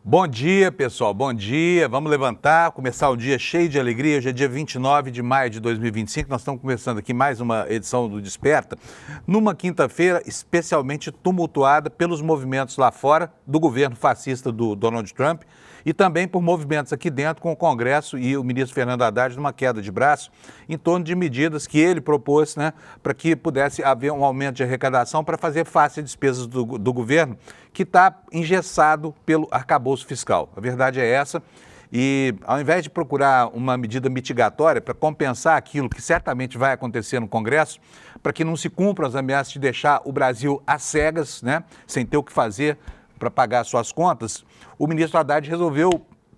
Bom dia, pessoal. Bom dia. Vamos levantar, começar o dia cheio de alegria. Hoje é dia 29 de maio de 2025. Nós estamos começando aqui mais uma edição do Desperta, numa quinta-feira especialmente tumultuada pelos movimentos lá fora do governo fascista do Donald Trump e também por movimentos aqui dentro com o Congresso e o ministro Fernando Haddad numa queda de braço em torno de medidas que ele propôs, para que pudesse haver um aumento de arrecadação para fazer face às despesas do governo, que está engessado pelo arcabouço fiscal. A verdade é essa. E ao invés de procurar uma medida mitigatória para compensar aquilo que certamente vai acontecer no Congresso, para que não se cumpram as ameaças de deixar o Brasil às cegas, sem ter o que fazer para pagar suas contas, o ministro Haddad resolveu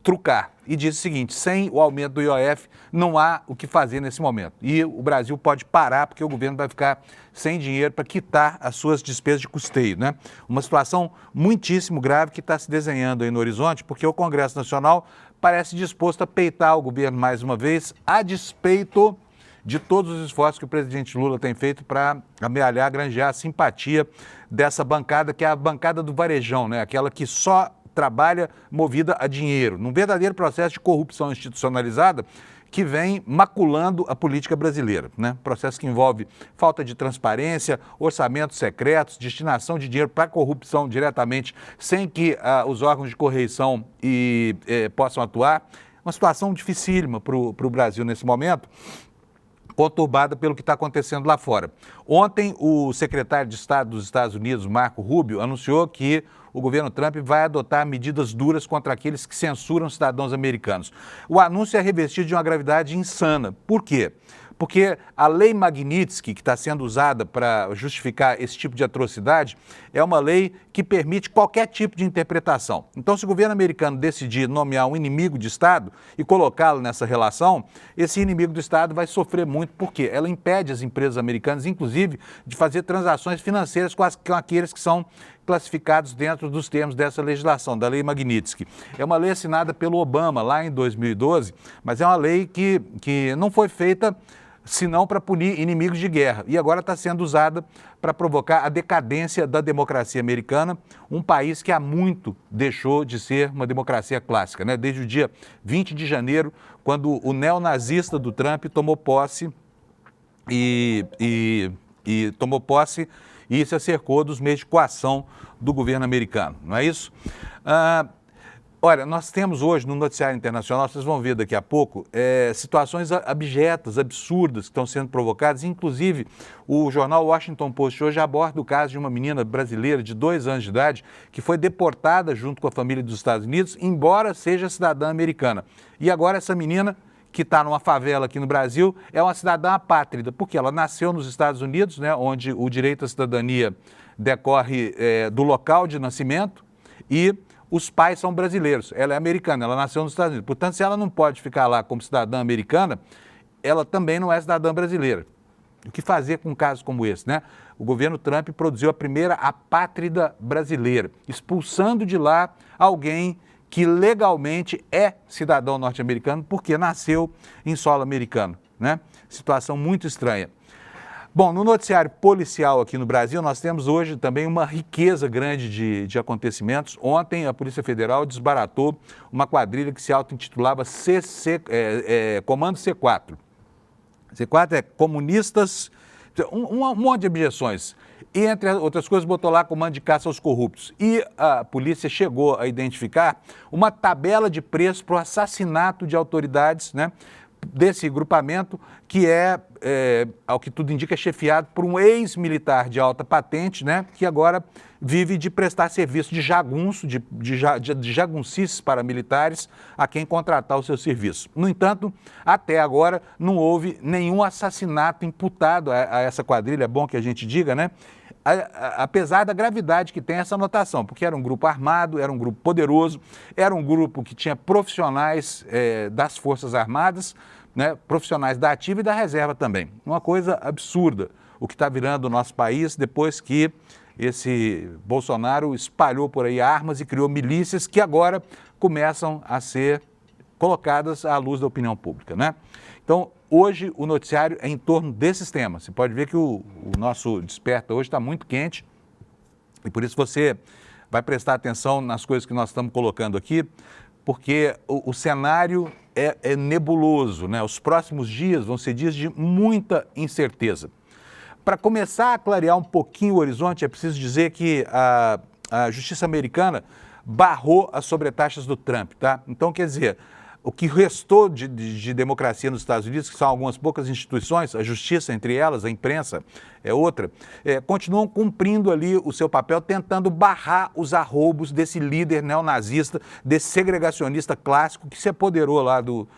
trucar e disse o seguinte: sem o aumento do IOF não há o que fazer nesse momento. E o Brasil pode parar porque o governo vai ficar sem dinheiro para quitar as suas despesas de custeio, Uma situação muitíssimo grave que está se desenhando aí no horizonte, porque o Congresso Nacional parece disposto a peitar o governo mais uma vez, a despeito de todos os esforços que o presidente Lula tem feito para amealhar, granjear a simpatia dessa bancada, que é a bancada do varejão, Aquela que só trabalha movida a dinheiro, num verdadeiro processo de corrupção institucionalizada que vem maculando a política brasileira, Processo que envolve falta de transparência, orçamentos secretos, destinação de dinheiro para corrupção diretamente, sem que os órgãos de correição possam atuar. Uma situação dificílima para o Brasil nesse momento, conturbada pelo que está acontecendo lá fora. Ontem, o secretário de Estado dos Estados Unidos, Marco Rubio, anunciou que o governo Trump vai adotar medidas duras contra aqueles que censuram cidadãos americanos. O anúncio é revestido de uma gravidade insana. Por quê? Porque a lei Magnitsky, que está sendo usada para justificar esse tipo de atrocidade, é uma lei que permite qualquer tipo de interpretação. Então, se o governo americano decidir nomear um inimigo de Estado e colocá-lo nessa relação, esse inimigo do Estado vai sofrer muito, porque ela impede as empresas americanas, inclusive, de fazer transações financeiras com aqueles que são classificados dentro dos termos dessa legislação, da lei Magnitsky. É uma lei assinada pelo Obama lá em 2012, mas é uma lei que não foi feita senão para punir inimigos de guerra. E agora está sendo usada para provocar a decadência da democracia americana, um país que há muito deixou de ser uma democracia clássica, Desde o dia 20 de janeiro, quando o neonazista do Trump tomou posse e se acercou dos meios de coação do governo americano, não é isso? Olha, nós temos hoje no noticiário internacional, vocês vão ver daqui a pouco, situações abjetas, absurdas que estão sendo provocadas. Inclusive, o jornal Washington Post hoje aborda o caso de uma menina brasileira de 2 anos de idade que foi deportada junto com a família dos Estados Unidos, embora seja cidadã americana. E agora essa menina, que está numa favela aqui no Brasil, é uma cidadã apátrida, porque ela nasceu nos Estados Unidos, onde o direito à cidadania decorre do local de nascimento, e os pais são brasileiros. Ela é americana, ela nasceu nos Estados Unidos. Portanto, se ela não pode ficar lá como cidadã americana, ela também não é cidadã brasileira. O que fazer com um caso como esse, O governo Trump produziu a primeira apátrida brasileira, expulsando de lá alguém que legalmente é cidadão norte-americano porque nasceu em solo americano, Situação muito estranha. Bom, no noticiário policial aqui no Brasil, nós temos hoje também uma riqueza grande de acontecimentos. Ontem, a Polícia Federal desbaratou uma quadrilha que se auto-intitulava Comando C4. C4 é comunistas, um monte de objeções. E, entre outras coisas, botou lá comando de caça aos corruptos. E a polícia chegou a identificar uma tabela de preço para o assassinato de autoridades, desse grupamento, que ao que tudo indica, chefiado por um ex-militar de alta patente, que agora vive de prestar serviço de jagunço, de jaguncices paramilitares a quem contratar o seu serviço. No entanto, até agora não houve nenhum assassinato imputado a essa quadrilha, é bom que a gente diga, apesar da gravidade que tem essa anotação, porque era um grupo armado, era um grupo poderoso, era um grupo que tinha profissionais das Forças Armadas, profissionais da ativa e da reserva também. Uma coisa absurda o que está virando o nosso país depois que esse Bolsonaro espalhou por aí armas e criou milícias que agora começam a ser colocadas à luz da opinião pública, Então, hoje o noticiário é em torno desses temas. Você pode ver que o nosso Desperta hoje está muito quente e por isso você vai prestar atenção nas coisas que nós estamos colocando aqui, porque o cenário é nebuloso, né? Os próximos dias vão ser dias de muita incerteza. Para começar a clarear um pouquinho o horizonte, é preciso dizer que a justiça americana barrou as sobretaxas do Trump, tá? Então, quer dizer, o que restou de democracia nos Estados Unidos, que são algumas poucas instituições, a justiça entre elas, a imprensa é outra, continuam cumprindo ali o seu papel, tentando barrar os arroubos desse líder neonazista, desse segregacionista clássico que se apoderou lá do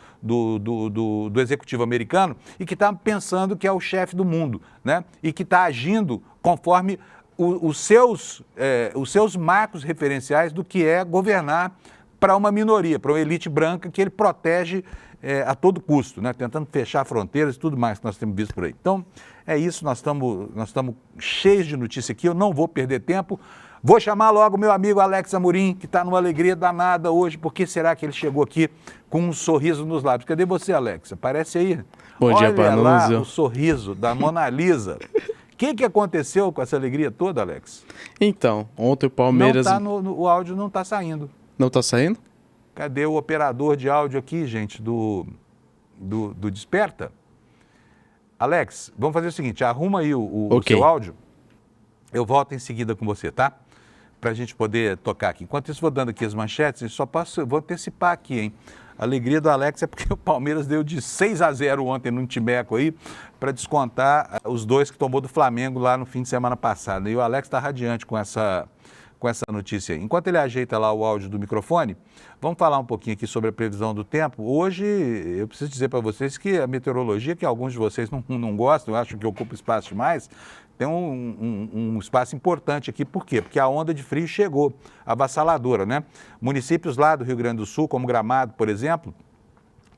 executivo americano e que está pensando que é o chefe do mundo, né? E que está agindo conforme os seus marcos referenciais do que é governar para uma minoria, para uma elite branca que ele protege a todo custo, né? Tentando fechar fronteiras e tudo mais que nós temos visto por aí. Então, é isso, nós estamos cheios de notícia aqui, eu não vou perder tempo. Vou chamar logo meu amigo Alex Amorim, que está numa alegria danada hoje. Por que será que ele chegou aqui com um sorriso nos lábios? Cadê você, Alex? Aparece aí. Bom dia, Olha lá Panuso. o sorriso da Mona Lisa. O que aconteceu com essa alegria toda, Alex? Então, ontem o Palmeiras... O áudio não está saindo. Não tá saindo? Cadê o operador de áudio aqui, gente, do Desperta? Alex, vamos fazer o seguinte, arruma aí o seu áudio. Eu volto em seguida com você, tá? Para a gente poder tocar aqui. Enquanto isso, vou dando aqui as manchetes, vou antecipar aqui, hein? A alegria do Alex é porque o Palmeiras deu de 6-0 ontem no Timeco aí, para descontar os 2 que tomou do Flamengo lá no fim de semana passado. E o Alex está radiante com essa notícia aí. Enquanto ele ajeita lá o áudio do microfone, vamos falar um pouquinho aqui sobre a previsão do tempo. Hoje, eu preciso dizer para vocês que a meteorologia, que alguns de vocês não gostam, acham que ocupa espaço demais, tem um espaço importante aqui. Por quê? Porque a onda de frio chegou, avassaladora, né? Municípios lá do Rio Grande do Sul, como Gramado, por exemplo,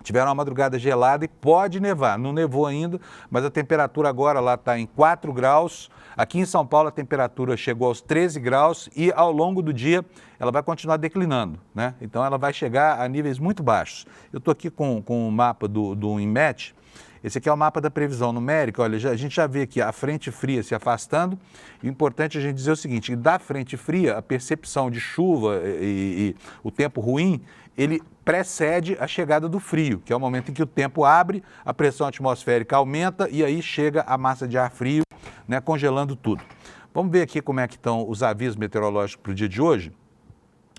tiveram uma madrugada gelada e pode nevar. Não nevou ainda, mas a temperatura agora lá está em 4 graus. Aqui em São Paulo a temperatura chegou aos 13 graus e ao longo do dia ela vai continuar declinando, né? Então ela vai chegar a níveis muito baixos. Eu estou aqui com o mapa do INMET. Esse aqui é o mapa da previsão numérica. Olha, a gente já vê aqui a frente fria se afastando. E o importante é a gente dizer o seguinte, da frente fria, a percepção de chuva e o tempo ruim, ele precede a chegada do frio, que é o momento em que o tempo abre, a pressão atmosférica aumenta e aí chega a massa de ar frio, né, congelando tudo. Vamos ver aqui como é que estão os avisos meteorológicos para o dia de hoje.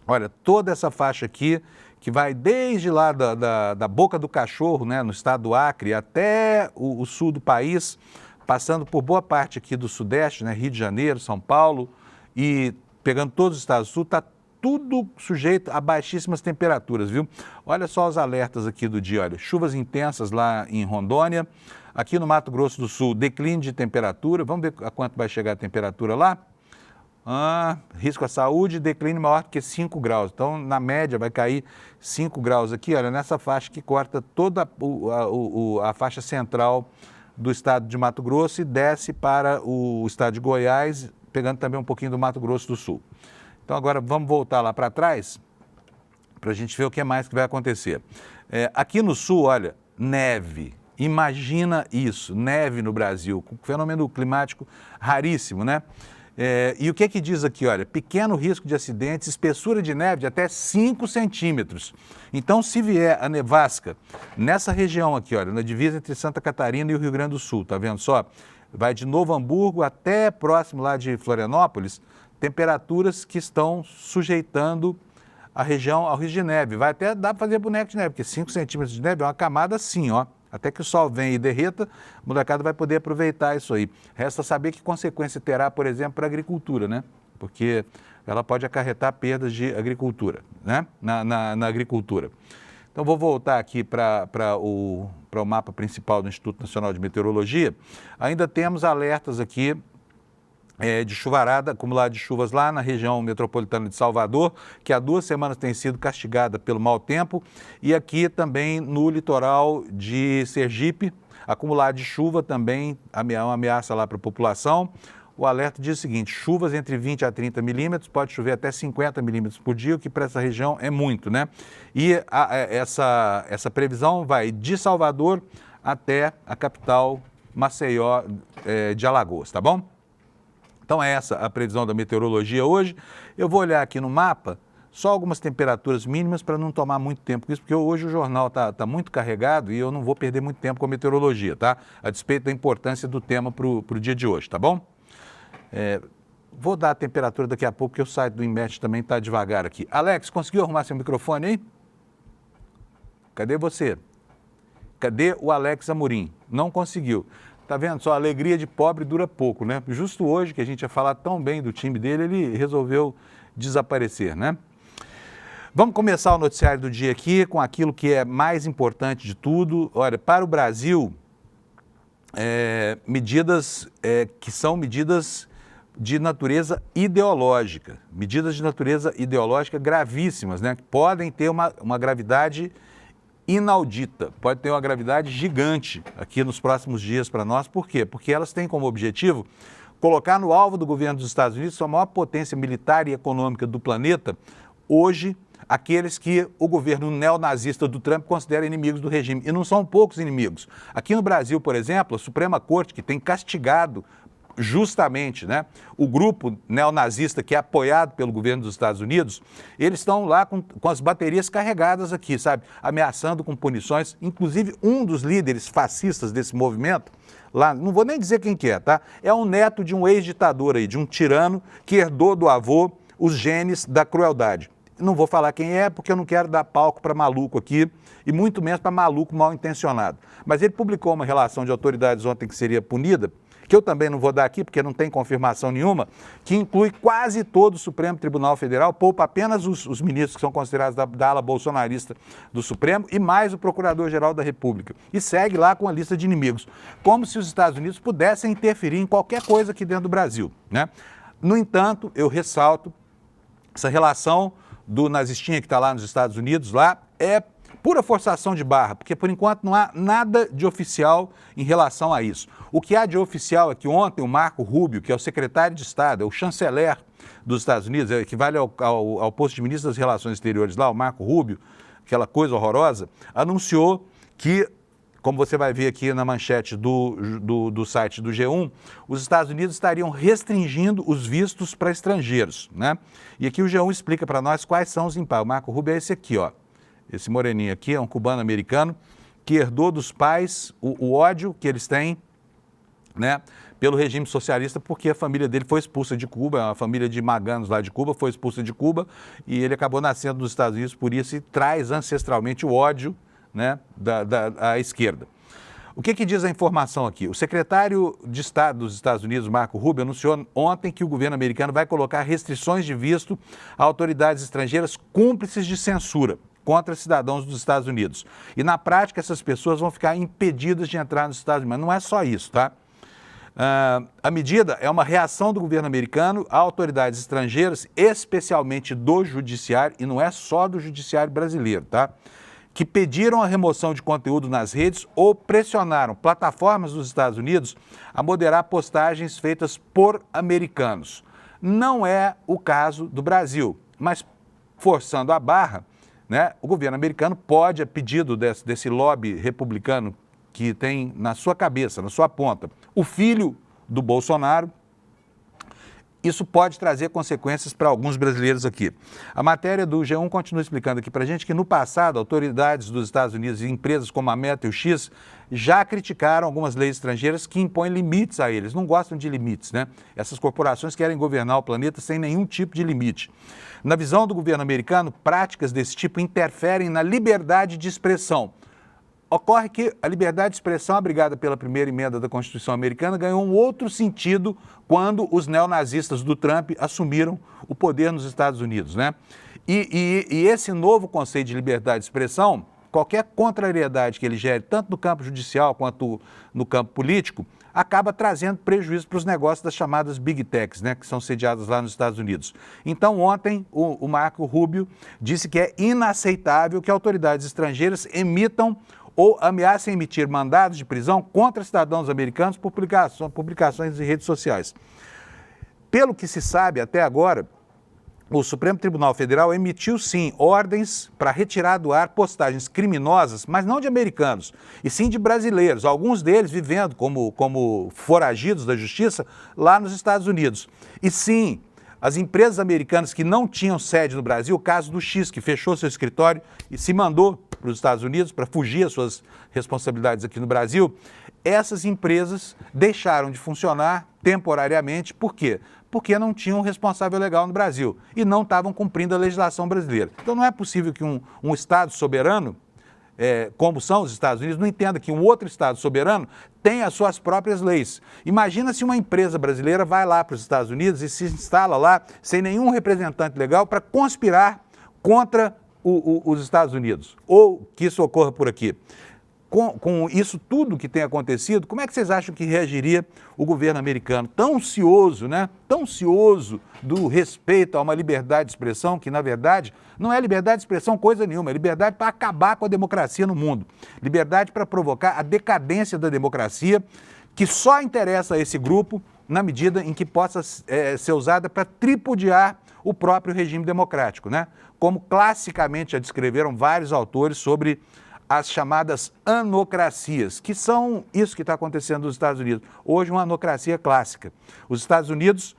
Olha, toda essa faixa aqui, que vai desde lá da Boca do Cachorro, né, no estado do Acre, até o sul do país, passando por boa parte aqui do Sudeste, né, Rio de Janeiro, São Paulo, e pegando todos os estados do Sul, está tudo sujeito a baixíssimas temperaturas, viu? Olha só os alertas aqui do dia, olha, chuvas intensas lá em Rondônia, aqui no Mato Grosso do Sul, declínio de temperatura, vamos ver a quanto vai chegar a temperatura lá? Risco à saúde, declínio maior que 5 graus. Então, na média, vai cair 5 graus aqui, olha, nessa faixa que corta toda a faixa central do estado de Mato Grosso e desce para o estado de Goiás, pegando também um pouquinho do Mato Grosso do Sul. Então, agora vamos voltar lá para trás, para a gente ver o que mais que vai acontecer. Aqui no sul, olha, neve. Imagina isso, neve no Brasil, um fenômeno climático raríssimo, né? E o que diz aqui, olha, pequeno risco de acidentes, espessura de neve de até 5 centímetros. Então, se vier a nevasca nessa região aqui, olha, na divisa entre Santa Catarina e o Rio Grande do Sul, tá vendo só? Vai de Novo Hamburgo até próximo lá de Florianópolis, temperaturas que estão sujeitando a região ao risco de neve. Vai até dar para fazer boneco de neve, porque 5 centímetros de neve é uma camada assim, ó. Até que o sol venha e derreta, a molecada vai poder aproveitar isso aí. Resta saber que consequência terá, por exemplo, para a agricultura, né? Porque ela pode acarretar perdas de agricultura, né? Na agricultura. Então, vou voltar aqui para o mapa principal do Instituto Nacional de Meteorologia. Ainda temos alertas aqui de chuvarada, acumulado de chuvas lá na região metropolitana de Salvador, que há 2 semanas tem sido castigada pelo mau tempo, e aqui também no litoral de Sergipe, acumulado de chuva também, uma ameaça lá para a população. O alerta diz o seguinte, chuvas entre 20 a 30 milímetros, pode chover até 50 milímetros por dia, o que para essa região é muito, né? E essa previsão vai de Salvador até a capital Maceió de Alagoas, tá bom? Então é essa a previsão da meteorologia hoje. Eu vou olhar aqui no mapa, só algumas temperaturas mínimas para não tomar muito tempo com isso, porque hoje o jornal está muito carregado e eu não vou perder muito tempo com a meteorologia, tá? A despeito da importância do tema para o dia de hoje, tá bom? Vou dar a temperatura daqui a pouco, porque o site do INMET também está devagar aqui. Alex, conseguiu arrumar seu microfone aí? Cadê você? Cadê o Alex Amorim? Não conseguiu. Tá vendo só, a alegria de pobre dura pouco, né? Justo hoje, que a gente ia falar tão bem do time dele, ele resolveu desaparecer, né? Vamos começar o noticiário do dia aqui com aquilo que é mais importante de tudo. Olha, para o Brasil, medidas que são medidas de natureza ideológica, gravíssimas, né? Que podem ter uma gravidade inaudita, pode ter uma gravidade gigante aqui nos próximos dias para nós. Por quê? Porque elas têm como objetivo colocar no alvo do governo dos Estados Unidos, a maior potência militar e econômica do planeta, hoje, aqueles que o governo neonazista do Trump considera inimigos do regime. E não são poucos inimigos. Aqui no Brasil, por exemplo, a Suprema Corte, que tem castigado justamente, né, o grupo neonazista que é apoiado pelo governo dos Estados Unidos, eles estão lá com as baterias carregadas aqui, sabe, ameaçando com punições. Inclusive, um dos líderes fascistas desse movimento, lá, não vou nem dizer quem que é, tá? É um neto de um ex-ditador aí, de um tirano que herdou do avô os genes da crueldade. Não vou falar quem é, porque eu não quero dar palco para maluco aqui, e muito menos para maluco mal intencionado. Mas ele publicou uma relação de autoridades ontem que seria punida, que eu também não vou dar aqui, porque não tem confirmação nenhuma, que inclui quase todo o Supremo Tribunal Federal, poupa apenas os ministros que são considerados da ala bolsonarista do Supremo e mais o Procurador-Geral da República. E segue lá com a lista de inimigos, como se os Estados Unidos pudessem interferir em qualquer coisa aqui dentro do Brasil, né? No entanto, eu ressalto, essa relação do nazistinha que está lá nos Estados Unidos, lá, é pura forçação de barra, porque por enquanto não há nada de oficial em relação a isso. O que há de oficial é que ontem o Marco Rubio, que é o secretário de Estado, é o chanceler dos Estados Unidos, equivale ao posto de ministro das Relações Exteriores lá, o Marco Rubio, aquela coisa horrorosa, anunciou que, como você vai ver aqui na manchete do site do G1, os Estados Unidos estariam restringindo os vistos para estrangeiros, né? E aqui o G1 explica para nós quais são os impasses. O Marco Rubio é esse aqui, ó. Esse moreninho aqui é um cubano-americano que herdou dos pais o ódio que eles têm, né, pelo regime socialista, porque a família dele foi expulsa de Cuba, a família de maganos lá de Cuba foi expulsa de Cuba e ele acabou nascendo nos Estados Unidos, por isso e traz ancestralmente o ódio, né, da esquerda. O que diz a informação aqui? O secretário de Estado dos Estados Unidos, Marco Rubio, anunciou ontem que o governo americano vai colocar restrições de visto a autoridades estrangeiras cúmplices de censura contra cidadãos dos Estados Unidos. E na prática essas pessoas vão ficar impedidas de entrar nos Estados Unidos. Mas não é só isso, tá? A medida é uma reação do governo americano a autoridades estrangeiras, especialmente do judiciário, e não é só do judiciário brasileiro, tá? Que pediram a remoção de conteúdo nas redes ou pressionaram plataformas dos Estados Unidos a moderar postagens feitas por americanos. Não é o caso do Brasil, mas forçando a barra, né, o governo americano pode, a pedido desse lobby republicano que tem na sua cabeça, na sua ponta, o filho do Bolsonaro, isso pode trazer consequências para alguns brasileiros aqui. A matéria do G1 continua explicando aqui para a gente que no passado autoridades dos Estados Unidos e empresas como a Meta e o X já criticaram algumas leis estrangeiras que impõem limites a eles, não gostam de limites, né? Essas corporações querem governar o planeta sem nenhum tipo de limite. Na visão do governo americano, práticas desse tipo interferem na liberdade de expressão. Ocorre que a liberdade de expressão, abrigada pela primeira emenda da Constituição americana, ganhou um outro sentido quando os neonazistas do Trump assumiram o poder nos Estados Unidos, né? E esse novo conceito de liberdade de expressão, qualquer contrariedade que ele gere, tanto no campo judicial quanto no campo político, acaba trazendo prejuízo para os negócios das chamadas Big Techs, né, que são sediadas lá nos Estados Unidos. Então, ontem, o Marco Rubio disse que é inaceitável que autoridades estrangeiras emitam ou ameacem emitir mandados de prisão contra cidadãos americanos por publicações em redes sociais. Pelo que se sabe até agora, o Supremo Tribunal Federal emitiu, sim, ordens para retirar do ar postagens criminosas, mas não de americanos, e sim de brasileiros, alguns deles vivendo como foragidos da justiça lá nos Estados Unidos. E sim, as empresas americanas que não tinham sede no Brasil, o caso do X, que fechou seu escritório e se mandou para os Estados Unidos para fugir às suas responsabilidades aqui no Brasil, essas empresas deixaram de funcionar temporariamente. Por quê? Porque não tinham um responsável legal no Brasil e não estavam cumprindo a legislação brasileira. Então não é possível que um Estado soberano, como são os Estados Unidos, não entenda que um outro Estado soberano tem as suas próprias leis. Imagina se uma empresa brasileira vai lá para os Estados Unidos e se instala lá sem nenhum representante legal para conspirar contra os Estados Unidos, ou que isso ocorra por aqui. Com isso tudo que tem acontecido, como é que vocês acham que reagiria o governo americano? Tão ansioso, né? Tão ansioso do respeito a uma liberdade de expressão, que na verdade não é liberdade de expressão coisa nenhuma, é liberdade para acabar com a democracia no mundo. Liberdade para provocar a decadência da democracia, que só interessa a esse grupo na medida em que possa ser usada para tripudiar o próprio regime democrático, né? Como classicamente já descreveram vários autores sobre as chamadas anocracias, que são isso que está acontecendo nos Estados Unidos. Hoje, uma anocracia clássica. Os Estados Unidos,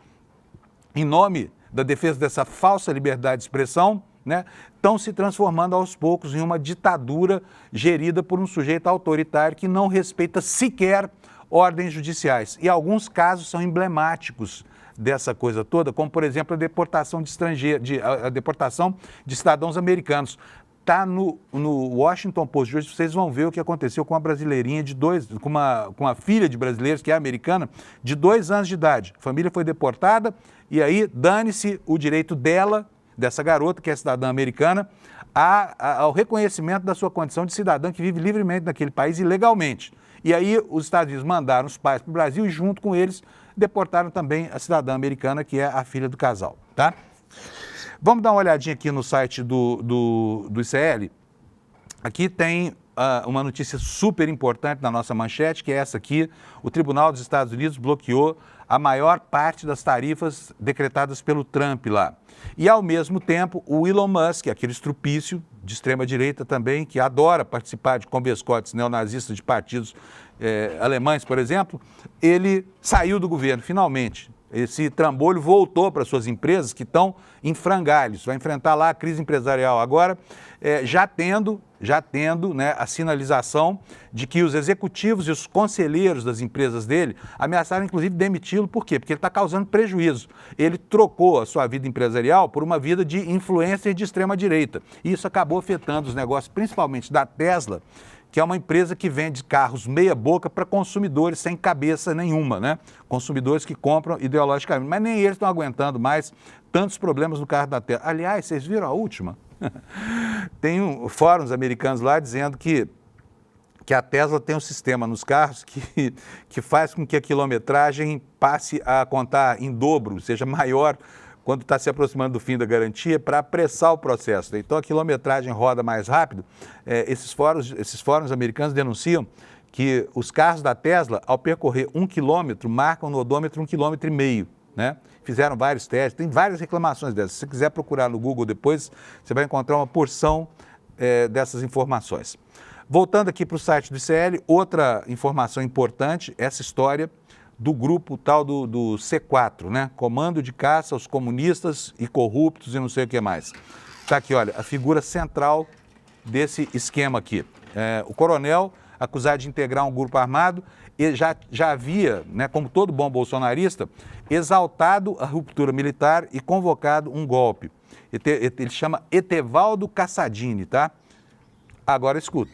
em nome da defesa dessa falsa liberdade de expressão, né, estão se transformando aos poucos em uma ditadura gerida por um sujeito autoritário que não respeita sequer ordens judiciais. E alguns casos são emblemáticos dessa coisa toda, como, por exemplo, a deportação de a deportação de cidadãos americanos. Está no Washington Post de hoje, vocês vão ver o que aconteceu com uma brasileirinha com uma filha de brasileiros, que é americana, de 2 anos de idade. A família foi deportada e aí dane-se o direito dela, dessa garota, que é cidadã americana, ao reconhecimento da sua condição de cidadã que vive livremente naquele país ilegalmente. E aí os Estados Unidos mandaram os pais para o Brasil e junto com eles deportaram também a cidadã americana, que é a filha do casal, tá? Vamos dar uma olhadinha aqui no site do ICL. Aqui tem uma notícia super importante na nossa manchete, que é essa aqui. O Tribunal dos Estados Unidos bloqueou a maior parte das tarifas decretadas pelo Trump lá. E, ao mesmo tempo, o Elon Musk, aquele estrupício de extrema-direita também, que adora participar de convescotes neonazistas de partidos alemães, por exemplo, ele saiu do governo, finalmente. Esse trambolho voltou para suas empresas que estão em frangalhos, vai enfrentar lá a crise empresarial agora, já tendo né, a sinalização de que os executivos e os conselheiros das empresas dele ameaçaram inclusive demiti-lo. Por quê? Porque ele está causando prejuízo. Ele trocou a sua vida empresarial por uma vida de influência de extrema-direita. E isso acabou afetando os negócios, principalmente da Tesla, que é uma empresa que vende carros meia boca para consumidores sem cabeça nenhuma, né? Consumidores que compram ideologicamente, mas nem eles estão aguentando mais tantos problemas no carro da Tesla. Aliás, vocês viram a última? Tem fóruns americanos lá dizendo que a Tesla tem um sistema nos carros que faz com que a quilometragem passe a contar em dobro, seja maior quando está se aproximando do fim da garantia, para apressar o processo. Então a quilometragem roda mais rápido. Esses fóruns americanos denunciam que os carros da Tesla, ao percorrer 1 quilômetro, marcam no odômetro 1,5 quilômetros, né? Fizeram vários testes, tem várias reclamações dessas. Se você quiser procurar no Google depois, você vai encontrar uma porção dessas informações. Voltando aqui para o site do ICL, outra informação importante, essa história do grupo tal do C4, né? Comando de Caça aos Comunistas e Corruptos e não sei o que mais. Está aqui, olha, a figura central desse esquema aqui. O coronel, acusado de integrar um grupo armado, ele já havia, né, como todo bom bolsonarista, exaltado a ruptura militar e convocado um golpe. Ele chama Etevaldo Cassadini, tá? Agora estou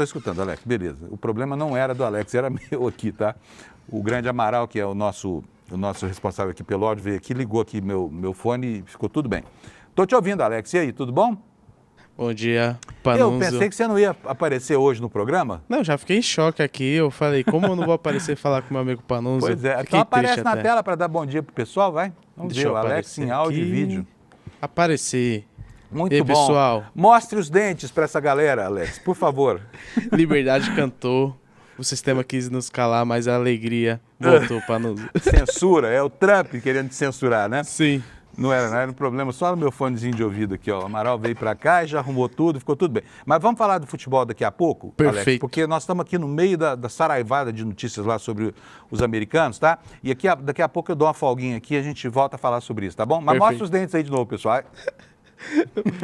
escutando, Alex, beleza. O problema não era do Alex, era meu aqui, tá? O grande Amaral, que é o nosso responsável aqui pelo áudio, veio aqui, ligou aqui meu fone e ficou tudo bem. Estou te ouvindo, Alex. E aí, tudo bom? Bom dia, Panunzio. Eu pensei que você não ia aparecer hoje no programa. Não, já fiquei em choque aqui. Eu falei, como eu não vou aparecer e falar com meu amigo Panunzio? Pois é. Então aparece na tela para dar bom dia pro pessoal, vai? Vamos ver o Alex em áudio e vídeo. Aparecer. Muito e aí, bom. Pessoal. Mostre os dentes para essa galera, Alex, por favor. Liberdade cantou. O sistema quis nos calar, mas a alegria voltou, Panunzio. Censura, é o Trump querendo te censurar, né? Sim. Não era um problema só no meu fonezinho de ouvido aqui, ó. O Amaral veio para cá e já arrumou tudo, ficou tudo bem. Mas vamos falar do futebol daqui a pouco, Perfeito. Alex, porque nós estamos aqui no meio da saraivada de notícias lá sobre os americanos, tá? E aqui, daqui a pouco eu dou uma folguinha aqui e a gente volta a falar sobre isso, tá bom? Mas Perfeito. mostra os dentes aí de novo, pessoal.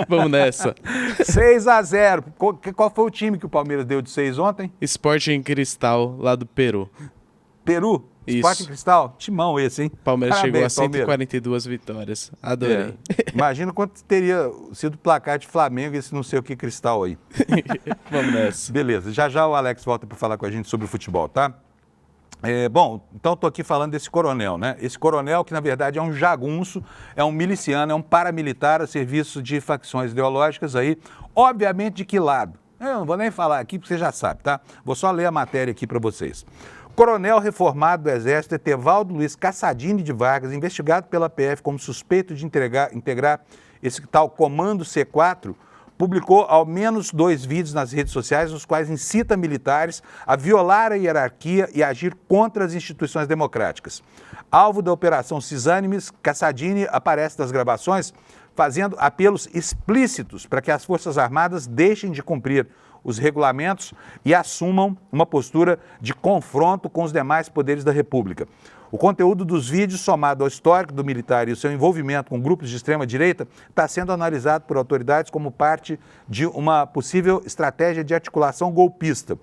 Vamos nessa. 6-0. Qual foi o time que o Palmeiras deu de 6 ontem? Sporting Cristal, lá do Peru. Peru? Isso. Sporting Cristal? Timão esse, hein? Palmeiras chegou a Parabéns, Palmeiras. 142 vitórias. Adorei. Imagina quanto teria sido o placar de Flamengo e esse não sei o que Cristal aí. Vamos nessa. Beleza, já o Alex volta para falar com a gente sobre o futebol, tá? Bom, então estou aqui falando desse coronel, né? Esse coronel que na verdade é um jagunço, é um miliciano, é um paramilitar a serviço de facções ideológicas aí, obviamente de que lado? Eu não vou nem falar aqui porque você já sabe, tá? Vou só ler a matéria aqui para vocês. Coronel reformado do Exército Etevaldo Luiz Cassadini de Vargas, investigado pela PF como suspeito de integrar esse tal Comando C4, publicou ao menos 2 vídeos nas redes sociais, nos quais incita militares a violar a hierarquia e agir contra as instituições democráticas. Alvo da Operação Cisânimes, Cassadini aparece nas gravações fazendo apelos explícitos para que as Forças Armadas deixem de cumprir os regulamentos e assumam uma postura de confronto com os demais poderes da República. O conteúdo dos vídeos, somado ao histórico do militar e o seu envolvimento com grupos de extrema-direita, está sendo analisado por autoridades como parte de uma possível estratégia de articulação golpista.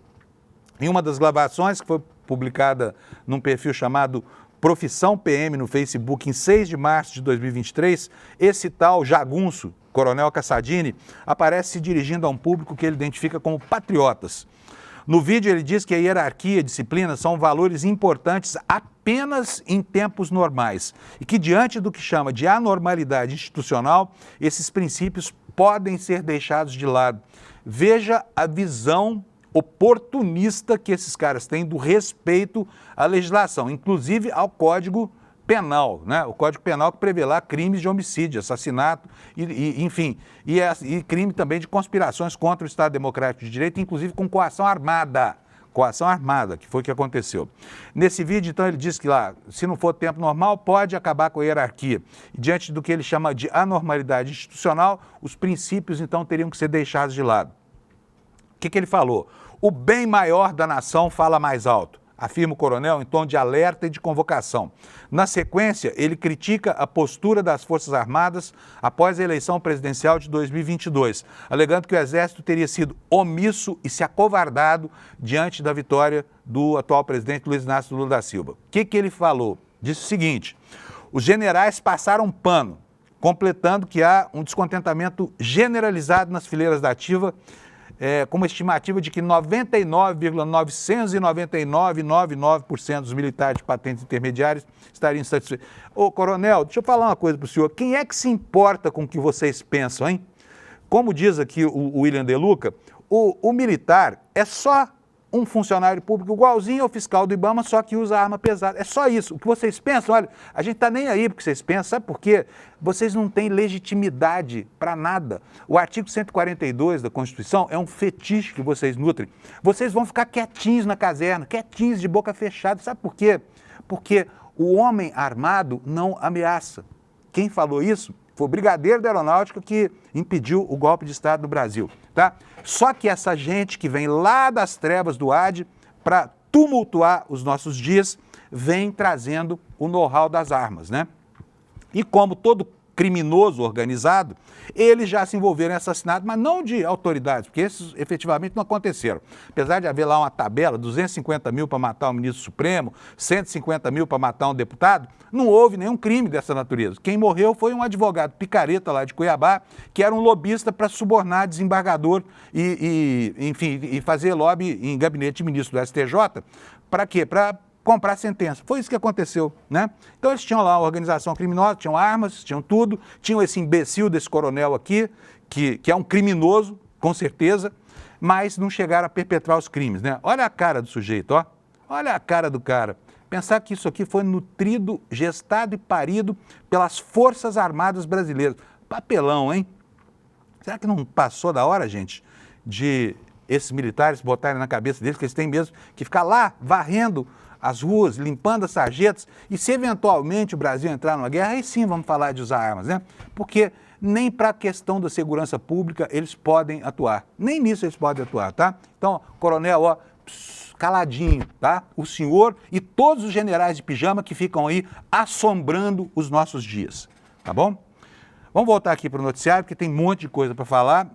Em uma das gravações, que foi publicada num perfil chamado Profissão PM no Facebook em 6 de março de 2023, esse tal jagunço, Coronel Cassadini, aparece se dirigindo a um público que ele identifica como patriotas. No vídeo ele diz que a hierarquia e disciplina são valores importantes apenas em tempos normais e que diante do que chama de anormalidade institucional, esses princípios podem ser deixados de lado. Veja a visão oportunista que esses caras têm do respeito à legislação, inclusive ao Código Penal, né? O Código Penal que prevê lá crimes de homicídio, assassinato, enfim, e crime também de conspirações contra o Estado Democrático de Direito, inclusive com coação armada, que foi o que aconteceu. Nesse vídeo, então, ele diz que lá, se não for tempo normal, pode acabar com a hierarquia. E diante do que ele chama de anormalidade institucional, os princípios, então, teriam que ser deixados de lado. O que ele falou? O bem maior da nação fala mais alto, afirma o coronel em tom de alerta e de convocação. Na sequência, ele critica a postura das Forças Armadas após a eleição presidencial de 2022, alegando que o Exército teria sido omisso e se acovardado diante da vitória do atual presidente Luiz Inácio Lula da Silva. O que ele falou? Disse o seguinte: os generais passaram pano, completando que há um descontentamento generalizado nas fileiras da ativa, com uma estimativa de que 99,999,99% dos militares de patentes intermediárias estariam insatisfeitos. Ô, coronel, deixa eu falar uma coisa para o senhor. Quem é que se importa com o que vocês pensam, hein? Como diz aqui o William De Luca, o militar é só um funcionário público igualzinho ao fiscal do IBAMA, só que usa arma pesada. É só isso. O que vocês pensam, olha, a gente está nem aí porque vocês pensam, sabe por quê? Vocês não têm legitimidade para nada. O artigo 142 da Constituição é um fetiche que vocês nutrem. Vocês vão ficar quietinhos na caserna, quietinhos, de boca fechada. Sabe por quê? Porque o homem armado não ameaça. Quem falou isso foi o brigadeiro da Aeronáutica que impediu o golpe de Estado no Brasil, tá? Só que essa gente que vem lá das trevas do AD para tumultuar os nossos dias, vem trazendo o know-how das armas, né? E como todo criminoso organizado, eles já se envolveram em assassinato, mas não de autoridades, porque esses efetivamente não aconteceram. Apesar de haver lá uma tabela, 250 mil para matar um ministro supremo, 150 mil para matar um deputado, não houve nenhum crime dessa natureza. Quem morreu foi um advogado picareta lá de Cuiabá, que era um lobista para subornar desembargador e fazer lobby em gabinete de ministro do STJ. Para quê? Para comprar sentença. Foi isso que aconteceu, né? Então eles tinham lá uma organização criminosa, tinham armas, tinham tudo, tinham esse imbecil desse coronel aqui, que é um criminoso, com certeza, mas não chegaram a perpetrar os crimes, né? Olha a cara do sujeito, ó. Olha a cara do cara. Pensar que isso aqui foi nutrido, gestado e parido pelas Forças Armadas Brasileiras. Papelão, hein? Será que não passou da hora, gente, de esses militares botarem na cabeça deles que eles têm mesmo que ficar lá varrendo as ruas, limpando as sarjetas, e se eventualmente o Brasil entrar numa guerra, aí sim vamos falar de usar armas, né? Porque nem para a questão da segurança pública eles podem atuar. Nem nisso eles podem atuar, tá? Então, coronel, ó, caladinho, tá? O senhor e todos os generais de pijama que ficam aí assombrando os nossos dias, tá bom? Vamos voltar aqui para o noticiário, porque tem um monte de coisa para falar.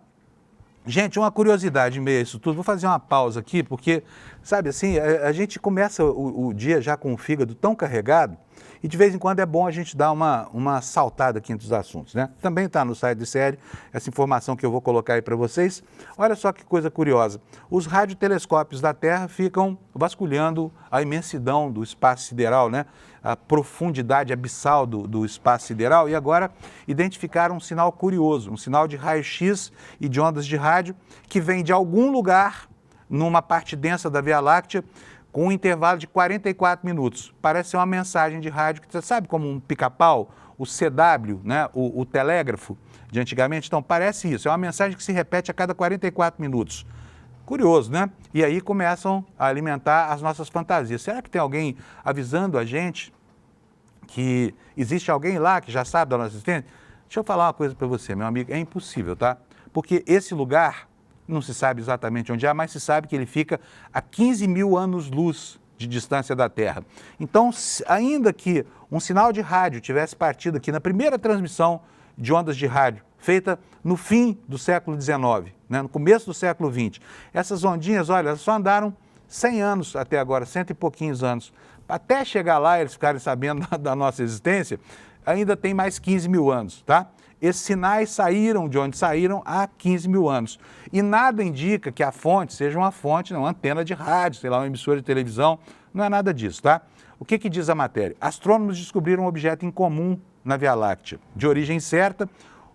Gente, uma curiosidade em meio a isso tudo, vou fazer uma pausa aqui, porque, sabe assim, a gente começa o dia já com o fígado tão carregado, e de vez em quando é bom a gente dar uma saltada aqui entre os assuntos, né? Também está no site de série, essa informação que eu vou colocar aí para vocês. Olha só que coisa curiosa, os radiotelescópios da Terra ficam vasculhando a imensidão do espaço sideral, né? A profundidade abissal do espaço sideral, e agora identificaram um sinal curioso, um sinal de raio-x e de ondas de rádio que vem de algum lugar numa parte densa da Via Láctea, com um intervalo de 44 minutos. Parece ser uma mensagem de rádio, que você sabe como um pica-pau, o CW, né? o telégrafo de antigamente? Então, parece isso, é uma mensagem que se repete a cada 44 minutos. Curioso, né? E aí começam a alimentar as nossas fantasias. Será que tem alguém avisando a gente que existe alguém lá que já sabe da nossa existência? Deixa eu falar uma coisa para você, meu amigo, é impossível, tá? Porque esse lugar, não se sabe exatamente onde é, mas se sabe que ele fica a 15 mil anos-luz de distância da Terra. Então, ainda que um sinal de rádio tivesse partido aqui na primeira transmissão de ondas de rádio, feita no fim do século XIX, né, no começo do século XX, essas ondinhas, olha, elas só andaram 100 anos até agora, 100 e pouquinhos anos. Até chegar lá, eles ficarem sabendo da nossa existência, ainda tem mais 15 mil anos, tá? Esses sinais saíram de onde saíram há 15 mil anos. E nada indica que a fonte seja uma fonte, não, uma antena de rádio, sei lá, uma emissora de televisão, não é nada disso, tá? O que diz a matéria? Astrônomos descobriram um objeto incomum na Via Láctea, de origem certa.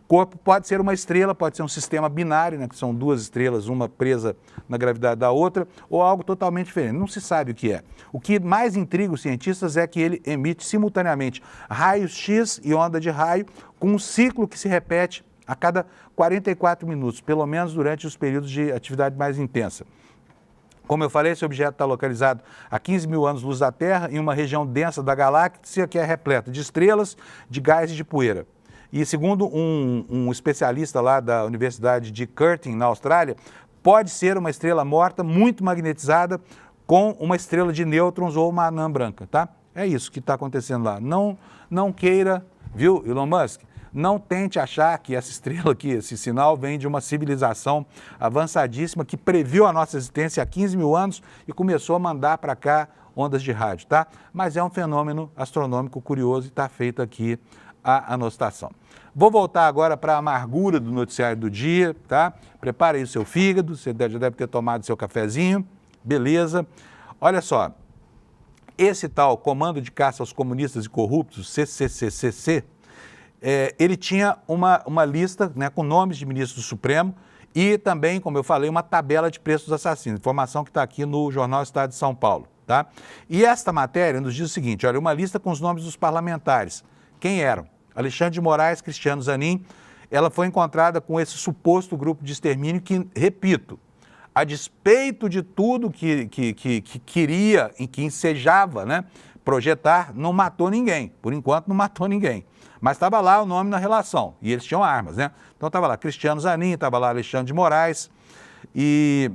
O corpo pode ser uma estrela, pode ser um sistema binário, né, que são duas estrelas, uma presa na gravidade da outra, ou algo totalmente diferente. Não se sabe o que é. O que mais intriga os cientistas é que ele emite simultaneamente raios X e onda de raio, com um ciclo que se repete a cada 44 minutos, pelo menos durante os períodos de atividade mais intensa. Como eu falei, esse objeto está localizado a 15 mil anos-luz da Terra, em uma região densa da galáxia que é repleta de estrelas, de gás e de poeira. E segundo um especialista lá da Universidade de Curtin, na Austrália, pode ser uma estrela morta muito magnetizada com uma estrela de nêutrons ou uma anã branca, tá? É isso que está acontecendo lá. Não queira, viu, Elon Musk? Não tente achar que essa estrela aqui, esse sinal, vem de uma civilização avançadíssima que previu a nossa existência há 15 mil anos e começou a mandar para cá ondas de rádio, tá? Mas é um fenômeno astronômico curioso e está feito aqui a anotação. Vou voltar agora para a amargura do noticiário do dia, tá? Prepare aí o seu fígado, você já deve ter tomado seu cafezinho, beleza. Olha só, esse tal Comando de Caça aos Comunistas e Corruptos, CCCCC, ele tinha uma lista, né, com nomes de ministros do Supremo e também, como eu falei, uma tabela de preços dos assassinos, informação que está aqui no Jornal Estado de São Paulo, tá? E esta matéria nos diz o seguinte, olha, uma lista com os nomes dos parlamentares. Quem eram? Alexandre de Moraes, Cristiano Zanin. Ela foi encontrada com esse suposto grupo de extermínio que, repito, a despeito de tudo que queria e que ensejava, né, projetar, não matou ninguém. Por enquanto, não matou ninguém. Mas estava lá o nome na relação, e eles tinham armas, né? Então estava lá Cristiano Zanin, estava lá Alexandre de Moraes, e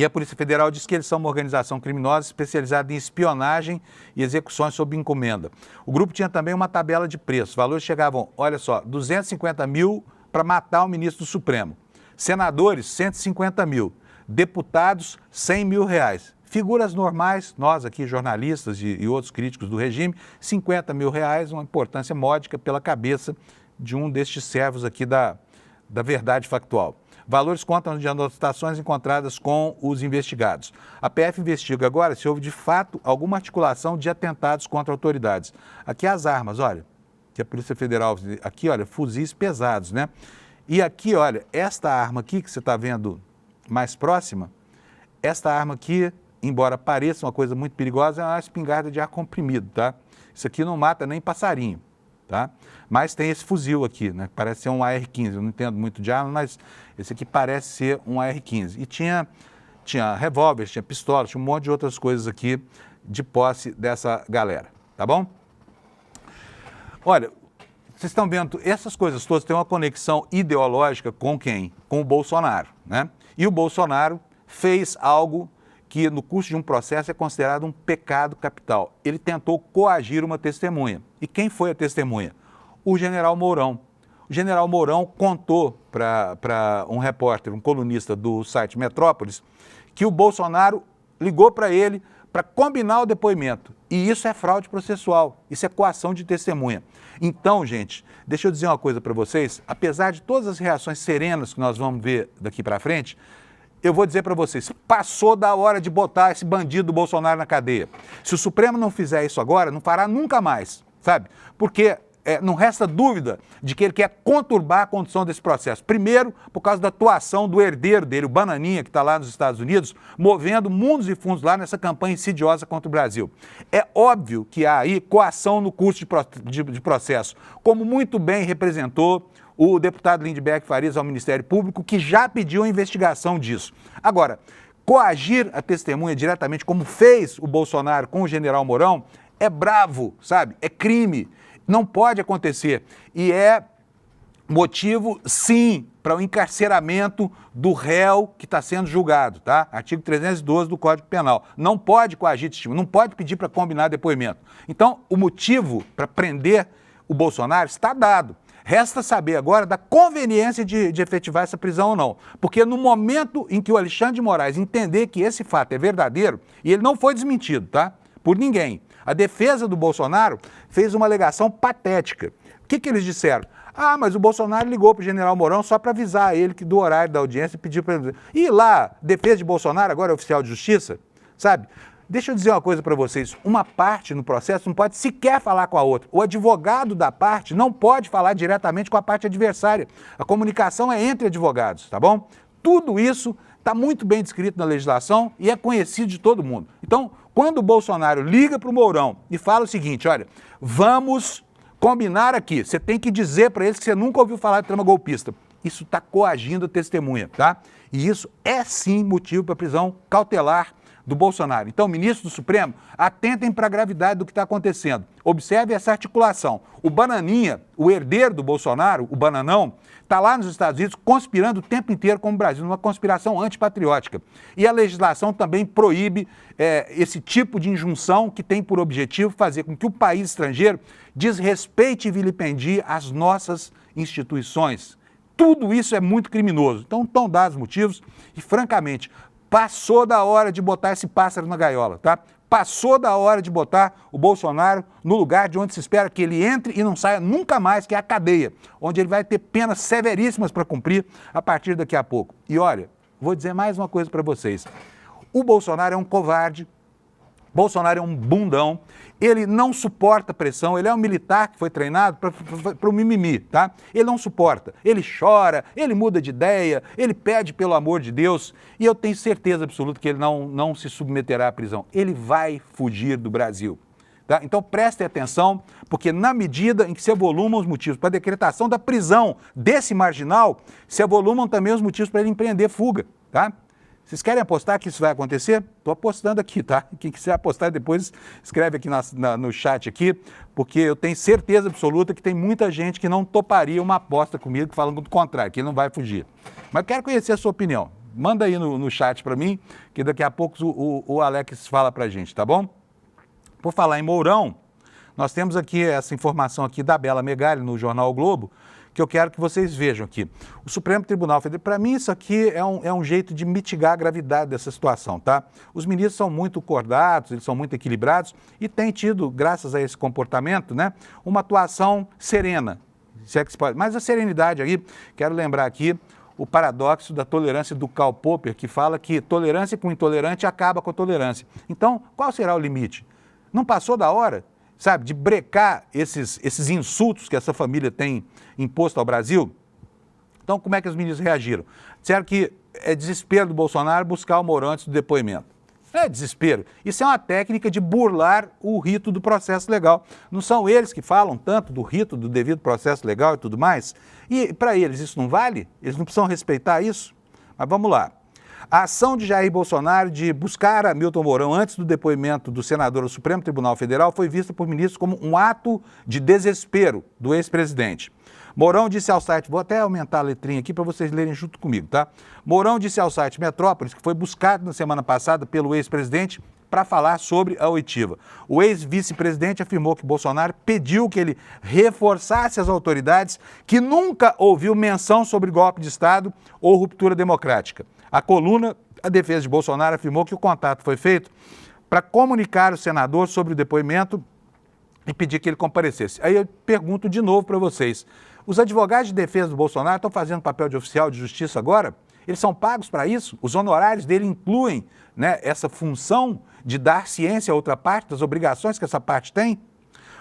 a Polícia Federal diz que eles são uma organização criminosa especializada em espionagem e execuções sob encomenda. O grupo tinha também uma tabela de preços. Valores chegavam, olha só, 250 mil para matar o ministro do Supremo. Senadores, 150 mil. Deputados, 100 mil reais. Figuras normais, nós aqui, jornalistas e outros críticos do regime, 50 mil reais, uma importância módica pela cabeça de um destes servos aqui da verdade factual. Valores contam de anotações encontradas com os investigados. A PF investiga agora se houve de fato alguma articulação de atentados contra autoridades. Aqui as armas, olha, que a Polícia Federal, aqui, olha, fuzis pesados, né? E aqui, olha, esta arma aqui que você está vendo mais próxima, esta arma aqui, embora pareça uma coisa muito perigosa, é uma espingarda de ar comprimido, tá? Isso aqui não mata nem passarinho, tá? Mas tem esse fuzil aqui, né? Parece ser um AR-15, eu não entendo muito de arma, mas esse aqui parece ser um AR-15. E tinha revólver, tinha pistola, tinha um monte de outras coisas aqui de posse dessa galera, tá bom? Olha, vocês estão vendo, essas coisas todas têm uma conexão ideológica com quem? Com o Bolsonaro, né? E o Bolsonaro fez algo que no curso de um processo é considerado um pecado capital. Ele tentou coagir uma testemunha. E quem foi a testemunha? O general Mourão. O general Mourão contou para um repórter, um colunista do site Metrópolis, que o Bolsonaro ligou para ele para combinar o depoimento. E isso é fraude processual, isso é coação de testemunha. Então, gente, deixa eu dizer uma coisa para vocês, apesar de todas as reações serenas que nós vamos ver daqui para frente, eu vou dizer para vocês, passou da hora de botar esse bandido do Bolsonaro na cadeia. Se o Supremo não fizer isso agora, não fará nunca mais, sabe? Porque não resta dúvida de que ele quer conturbar a condução desse processo. Primeiro, por causa da atuação do herdeiro dele, o Bananinha, que está lá nos Estados Unidos, movendo mundos e fundos lá nessa campanha insidiosa contra o Brasil. É óbvio que há aí coação no curso de processo, como muito bem representou o deputado Lindbergh Farias ao Ministério Público, que já pediu a investigação disso. Agora, coagir a testemunha diretamente, como fez o Bolsonaro com o general Mourão, é bravo, sabe? É crime. Não pode acontecer. E é motivo, sim, para o encarceramento do réu que está sendo julgado, tá? Artigo 312 do Código Penal. Não pode coagir testemunha, não pode pedir para combinar depoimento. Então, o motivo para prender o Bolsonaro está dado. Resta saber agora da conveniência de efetivar essa prisão ou não. Porque no momento em que o Alexandre de Moraes entender que esse fato é verdadeiro, e ele não foi desmentido, tá? Por ninguém. A defesa do Bolsonaro fez uma alegação patética. O que eles disseram? Ah, mas o Bolsonaro ligou para o general Mourão só para avisar ele que do horário da audiência e pediu para ele... E lá, defesa de Bolsonaro agora é oficial de justiça, sabe? Deixa eu dizer uma coisa para vocês, uma parte no processo não pode sequer falar com a outra. O advogado da parte não pode falar diretamente com a parte adversária. A comunicação é entre advogados, tá bom? Tudo isso está muito bem descrito na legislação e é conhecido de todo mundo. Então, quando o Bolsonaro liga para o Mourão e fala o seguinte, olha, vamos combinar aqui, você tem que dizer para eles que você nunca ouviu falar de trama golpista. Isso está coagindo a testemunha, tá? E isso é sim motivo para prisão cautelar do Bolsonaro. Então, ministros do Supremo, atentem para a gravidade do que está acontecendo. Observe essa articulação. O Bananinha, o herdeiro do Bolsonaro, o Bananão, está lá nos Estados Unidos conspirando o tempo inteiro com o Brasil, numa conspiração antipatriótica. E a legislação também proíbe esse tipo de injunção que tem por objetivo fazer com que o país estrangeiro desrespeite e vilipendie as nossas instituições. Tudo isso é muito criminoso. Então, estão dados os motivos e, francamente, passou da hora de botar esse pássaro na gaiola, tá? Passou da hora de botar o Bolsonaro no lugar de onde se espera que ele entre e não saia nunca mais, que é a cadeia, onde ele vai ter penas severíssimas para cumprir a partir daqui a pouco. E olha, vou dizer mais uma coisa para vocês. O Bolsonaro é um covarde, Bolsonaro é um bundão, ele não suporta pressão, ele é um militar que foi treinado para o mimimi, tá? Ele não suporta, ele chora, ele muda de ideia, ele pede pelo amor de Deus, e eu tenho certeza absoluta que ele não se submeterá à prisão. Ele vai fugir do Brasil. Tá? Então prestem atenção, porque na medida em que se avolumam os motivos para a decretação da prisão desse marginal, se avolumam também os motivos para ele empreender fuga, tá? Vocês querem apostar que isso vai acontecer? Estou apostando aqui, tá? Quem quiser apostar depois, escreve aqui no chat aqui, porque eu tenho certeza absoluta que tem muita gente que não toparia uma aposta comigo falando do contrário, que ele não vai fugir. Mas eu quero conhecer a sua opinião. Manda aí no chat para mim, que daqui a pouco o Alex fala para a gente, tá bom? Por falar em Mourão, nós temos aqui essa informação aqui da Bela Megali no jornal o Globo, que eu quero que vocês vejam aqui. O Supremo Tribunal Federal, para mim isso aqui é um jeito de mitigar a gravidade dessa situação, tá? Os ministros são muito cordatos, eles são muito equilibrados e têm tido, graças a esse comportamento, né, uma atuação serena, se é que se pode. Mas a serenidade aí, quero lembrar aqui o paradoxo da tolerância do Karl Popper, que fala que tolerância com intolerante acaba com a tolerância. Então, qual será o limite? Não passou da hora, sabe, de brecar esses insultos que essa família tem imposto ao Brasil? Então, como é que os ministros reagiram? Disseram que é desespero do Bolsonaro buscar o Mourão antes do depoimento. É desespero. Isso é uma técnica de burlar o rito do processo legal. Não são eles que falam tanto do rito, do devido processo legal e tudo mais? E para eles isso não vale? Eles não precisam respeitar isso? Mas vamos lá. A ação de Jair Bolsonaro de buscar Hamilton Mourão antes do depoimento do senador ao Supremo Tribunal Federal foi vista por ministros como um ato de desespero do ex-presidente. Mourão disse ao site, vou até aumentar a letrinha aqui para vocês lerem junto comigo, tá? Mourão disse ao site Metrópolis que foi buscado na semana passada pelo ex-presidente para falar sobre a oitiva. O ex-vice-presidente afirmou que Bolsonaro pediu que ele reforçasse as autoridades que nunca ouviu menção sobre golpe de Estado ou ruptura democrática. A coluna, a defesa de Bolsonaro, afirmou que o contato foi feito para comunicar o senador sobre o depoimento e pedir que ele comparecesse. Aí eu pergunto de novo para vocês, os advogados de defesa do Bolsonaro estão fazendo papel de oficial de justiça agora? Eles são pagos para isso? Os honorários dele incluem, né, essa função de dar ciência a outra parte, das obrigações que essa parte tem?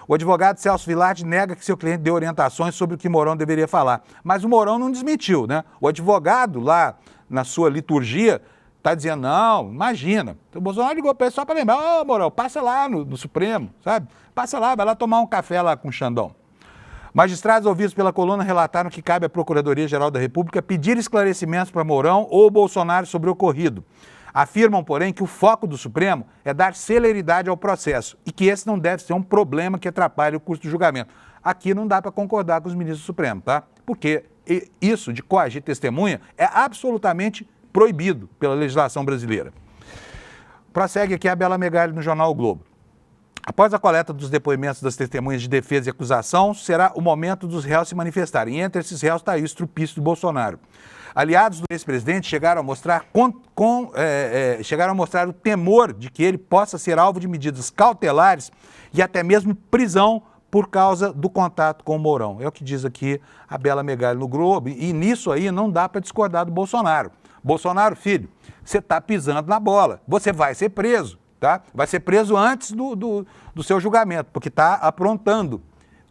O advogado Celso Villard nega que seu cliente deu orientações sobre o que Mourão deveria falar. Mas o Mourão não desmentiu, né? O advogado lá na sua liturgia está dizendo, não, imagina. O Bolsonaro ligou para ele só para lembrar, ô Mourão, passa lá no Supremo, sabe? Passa lá, vai lá tomar um café lá com o Xandão. Magistrados ouvidos pela coluna relataram que cabe à Procuradoria-Geral da República pedir esclarecimentos para Mourão ou Bolsonaro sobre o ocorrido. Afirmam, porém, que o foco do Supremo é dar celeridade ao processo e que esse não deve ser um problema que atrapalhe o curso do julgamento. Aqui não dá para concordar com os ministros do Supremo, tá? Porque isso de coagir testemunha é absolutamente proibido pela legislação brasileira. Prossegue aqui a Bela Megali no jornal O Globo. Após a coleta dos depoimentos das testemunhas de defesa e acusação, será o momento dos réus se manifestarem. E entre esses réus está aí o estrupício do Bolsonaro. Aliados do ex-presidente chegaram a mostrar o temor de que ele possa ser alvo de medidas cautelares e até mesmo prisão por causa do contato com o Mourão. É o que diz aqui a Bela Megali no Globo. E nisso aí não dá para discordar do Bolsonaro. Bolsonaro, filho, você está pisando na bola. Você vai ser preso, tá? Vai ser preso antes do seu julgamento, porque está aprontando.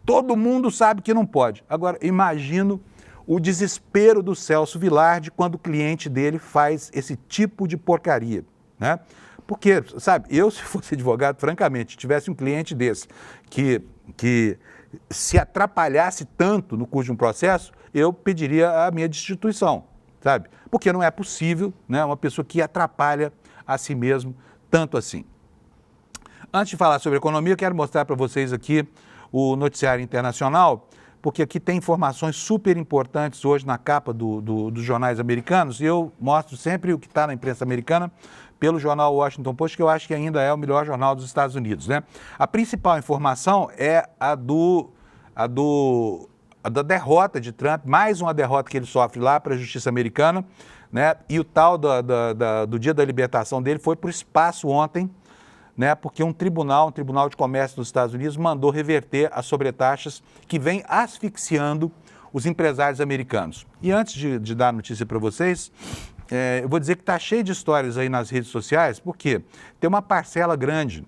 Todo mundo sabe que não pode. Agora, imagino o desespero do Celso Villard quando o cliente dele faz esse tipo de porcaria, né? Porque, sabe, eu se fosse advogado, francamente, tivesse um cliente desse que se atrapalhasse tanto no curso de um processo, eu pediria a minha destituição, sabe? Porque não é possível, né, uma pessoa que atrapalha a si mesmo tanto assim. Antes de falar sobre economia, eu quero mostrar para vocês aqui o noticiário internacional, porque aqui tem informações super importantes hoje na capa dos jornais americanos, e eu mostro sempre o que está na imprensa americana pelo jornal Washington Post, que eu acho que ainda é o melhor jornal dos Estados Unidos, né? A principal informação é a da derrota de Trump, mais uma derrota que ele sofre lá para a justiça americana, né? E o tal do dia da libertação dele foi para o espaço ontem, né? Porque um tribunal de comércio dos Estados Unidos mandou reverter as sobretaxas que vem asfixiando os empresários americanos. E antes de dar a notícia para vocês, eu vou dizer que está cheio de histórias aí nas redes sociais, porque tem uma parcela grande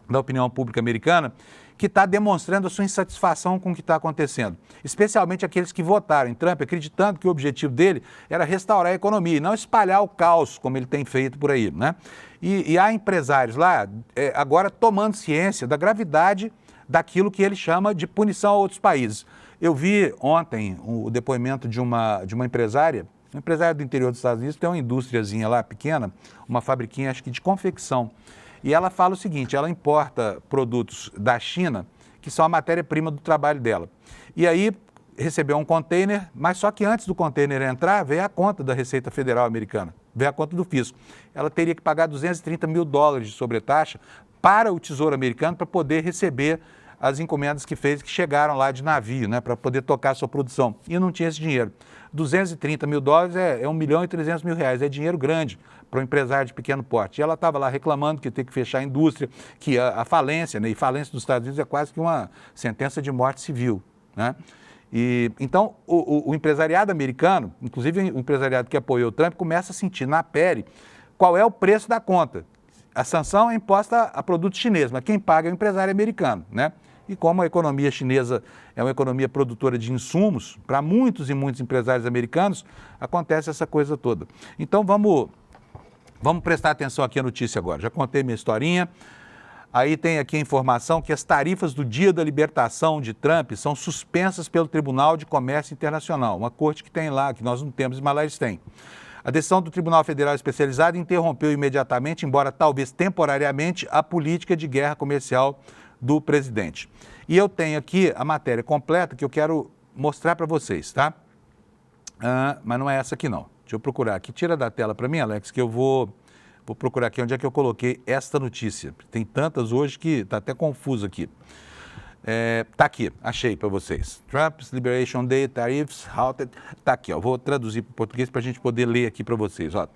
da opinião pública americana que está demonstrando a sua insatisfação com o que está acontecendo, especialmente aqueles que votaram em Trump, acreditando que o objetivo dele era restaurar a economia e não espalhar o caos, como ele tem feito por aí, né? E há empresários lá agora tomando ciência da gravidade daquilo que ele chama de punição a outros países. Eu vi ontem o depoimento de uma empresária do interior dos Estados Unidos, tem uma indústriazinha lá pequena, uma fabriquinha, acho que de confecção. E ela fala o seguinte, ela importa produtos da China, que são a matéria-prima do trabalho dela. E aí recebeu um container, mas só que antes do container entrar, veio a conta da Receita Federal americana, veio a conta do fisco. Ela teria que pagar $230 mil de sobretaxa para o Tesouro americano para poder receber as encomendas que chegaram lá de navio, né, para poder tocar a sua produção. E não tinha esse dinheiro. $230 mil é R$1 milhão e 300 mil, é dinheiro grande para um empresário de pequeno porte. E ela estava lá reclamando que ia ter que fechar a indústria, que a falência, né, e falência dos Estados Unidos é quase que uma sentença de morte civil, né? E, então, o empresariado americano, inclusive o empresariado que apoiou o Trump, começa a sentir na pele qual é o preço da conta. A sanção é imposta a produtos chineses, mas quem paga é o empresário americano, né? E como a economia chinesa é uma economia produtora de insumos, para muitos e muitos empresários americanos, acontece essa coisa toda. Então vamos prestar atenção aqui à notícia agora. Já contei minha historinha. Aí tem aqui a informação que as tarifas do dia da libertação de Trump são suspensas pelo Tribunal de Comércio Internacional, uma corte que tem lá, que nós não temos, mas lá eles têm. A decisão do Tribunal Federal Especializado interrompeu imediatamente, embora talvez temporariamente, a política de guerra comercial do presidente. E eu tenho aqui a matéria completa que eu quero mostrar para vocês, tá? Mas não é essa aqui não. Deixa eu procurar aqui. Tira da tela para mim, Alex, que eu vou procurar aqui onde é que eu coloquei esta notícia. Tem tantas hoje que está até confuso aqui. Tá aqui, achei para vocês. Trump's Liberation Day, tariffs halted. Tá aqui, ó. Vou traduzir para o português para a gente poder ler aqui para vocês, ó.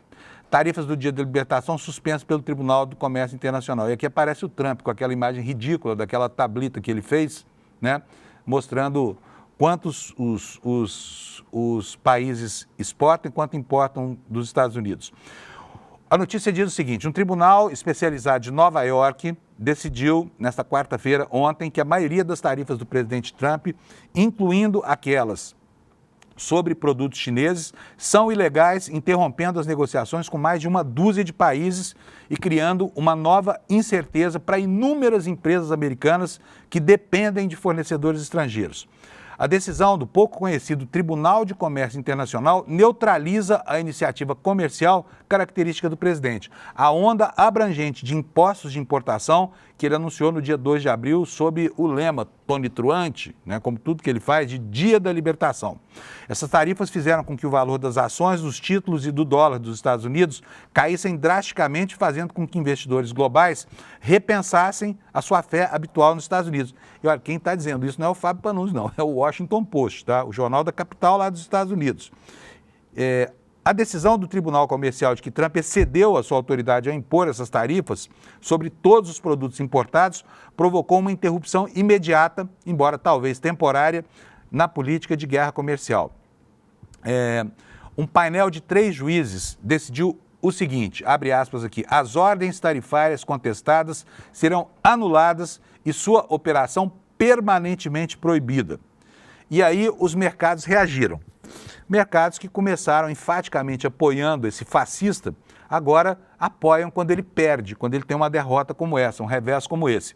Tarifas do dia da libertação suspensas pelo Tribunal do Comércio Internacional. E aqui aparece o Trump com aquela imagem ridícula daquela tablita que ele fez, né? Mostrando quantos os países exportam e quanto importam dos Estados Unidos. A notícia diz o seguinte: um tribunal especializado de Nova York decidiu, nesta quarta-feira, ontem, que a maioria das tarifas do presidente Trump, incluindo aquelas sobre produtos chineses, são ilegais, interrompendo as negociações com mais de uma dúzia de países e criando uma nova incerteza para inúmeras empresas americanas que dependem de fornecedores estrangeiros. A decisão do pouco conhecido Tribunal de Comércio Internacional neutraliza a iniciativa comercial característica do presidente, a onda abrangente de impostos de importação que ele anunciou no dia 2 de abril sob o lema tonitruante, né, como tudo que ele faz, de Dia da Libertação. Essas tarifas fizeram com que o valor das ações, dos títulos e do dólar dos Estados Unidos caíssem drasticamente, fazendo com que investidores globais repensassem a sua fé habitual nos Estados Unidos. E olha, quem está dizendo isso não é o Fábio Panunzi, não, é o Washington Post, tá? O jornal da capital lá dos Estados Unidos. A decisão do Tribunal Comercial de que Trump excedeu a sua autoridade a impor essas tarifas sobre todos os produtos importados provocou uma interrupção imediata, embora talvez temporária, na política de guerra comercial. Um painel de 3 juízes decidiu o seguinte, abre aspas aqui: as ordens tarifárias contestadas serão anuladas e sua operação permanentemente proibida. E aí os mercados reagiram. Mercados que começaram enfaticamente apoiando esse fascista, agora apoiam quando ele perde, quando ele tem uma derrota como essa, um revés como esse.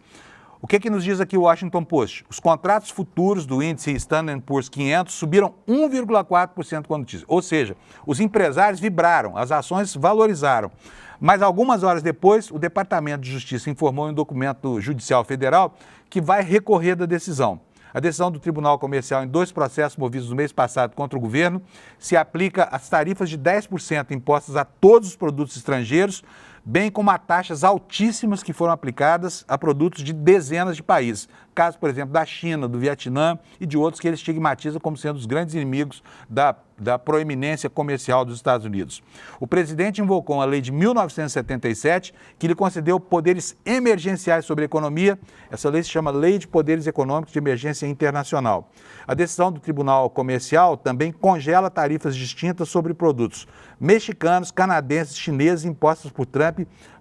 O que nos diz aqui o Washington Post? Os contratos futuros do índice Standard & Poor's 500 subiram 1,4% com a notícia. Ou seja, os empresários vibraram, as ações valorizaram. Mas algumas horas depois, o Departamento de Justiça informou em um documento judicial federal que vai recorrer da decisão. A decisão do Tribunal Comercial em 2 processos movidos no mês passado contra o governo se aplica às tarifas de 10% impostas a todos os produtos estrangeiros, bem como a taxas altíssimas que foram aplicadas a produtos de dezenas de países. Caso, por exemplo, da China, do Vietnã e de outros que ele estigmatiza como sendo os grandes inimigos da proeminência comercial dos Estados Unidos. O presidente invocou uma lei de 1977 que lhe concedeu poderes emergenciais sobre a economia. Essa lei se chama Lei de Poderes Econômicos de Emergência Internacional. A decisão do Tribunal Comercial também congela tarifas distintas sobre produtos mexicanos, canadenses, chineses impostos por Trump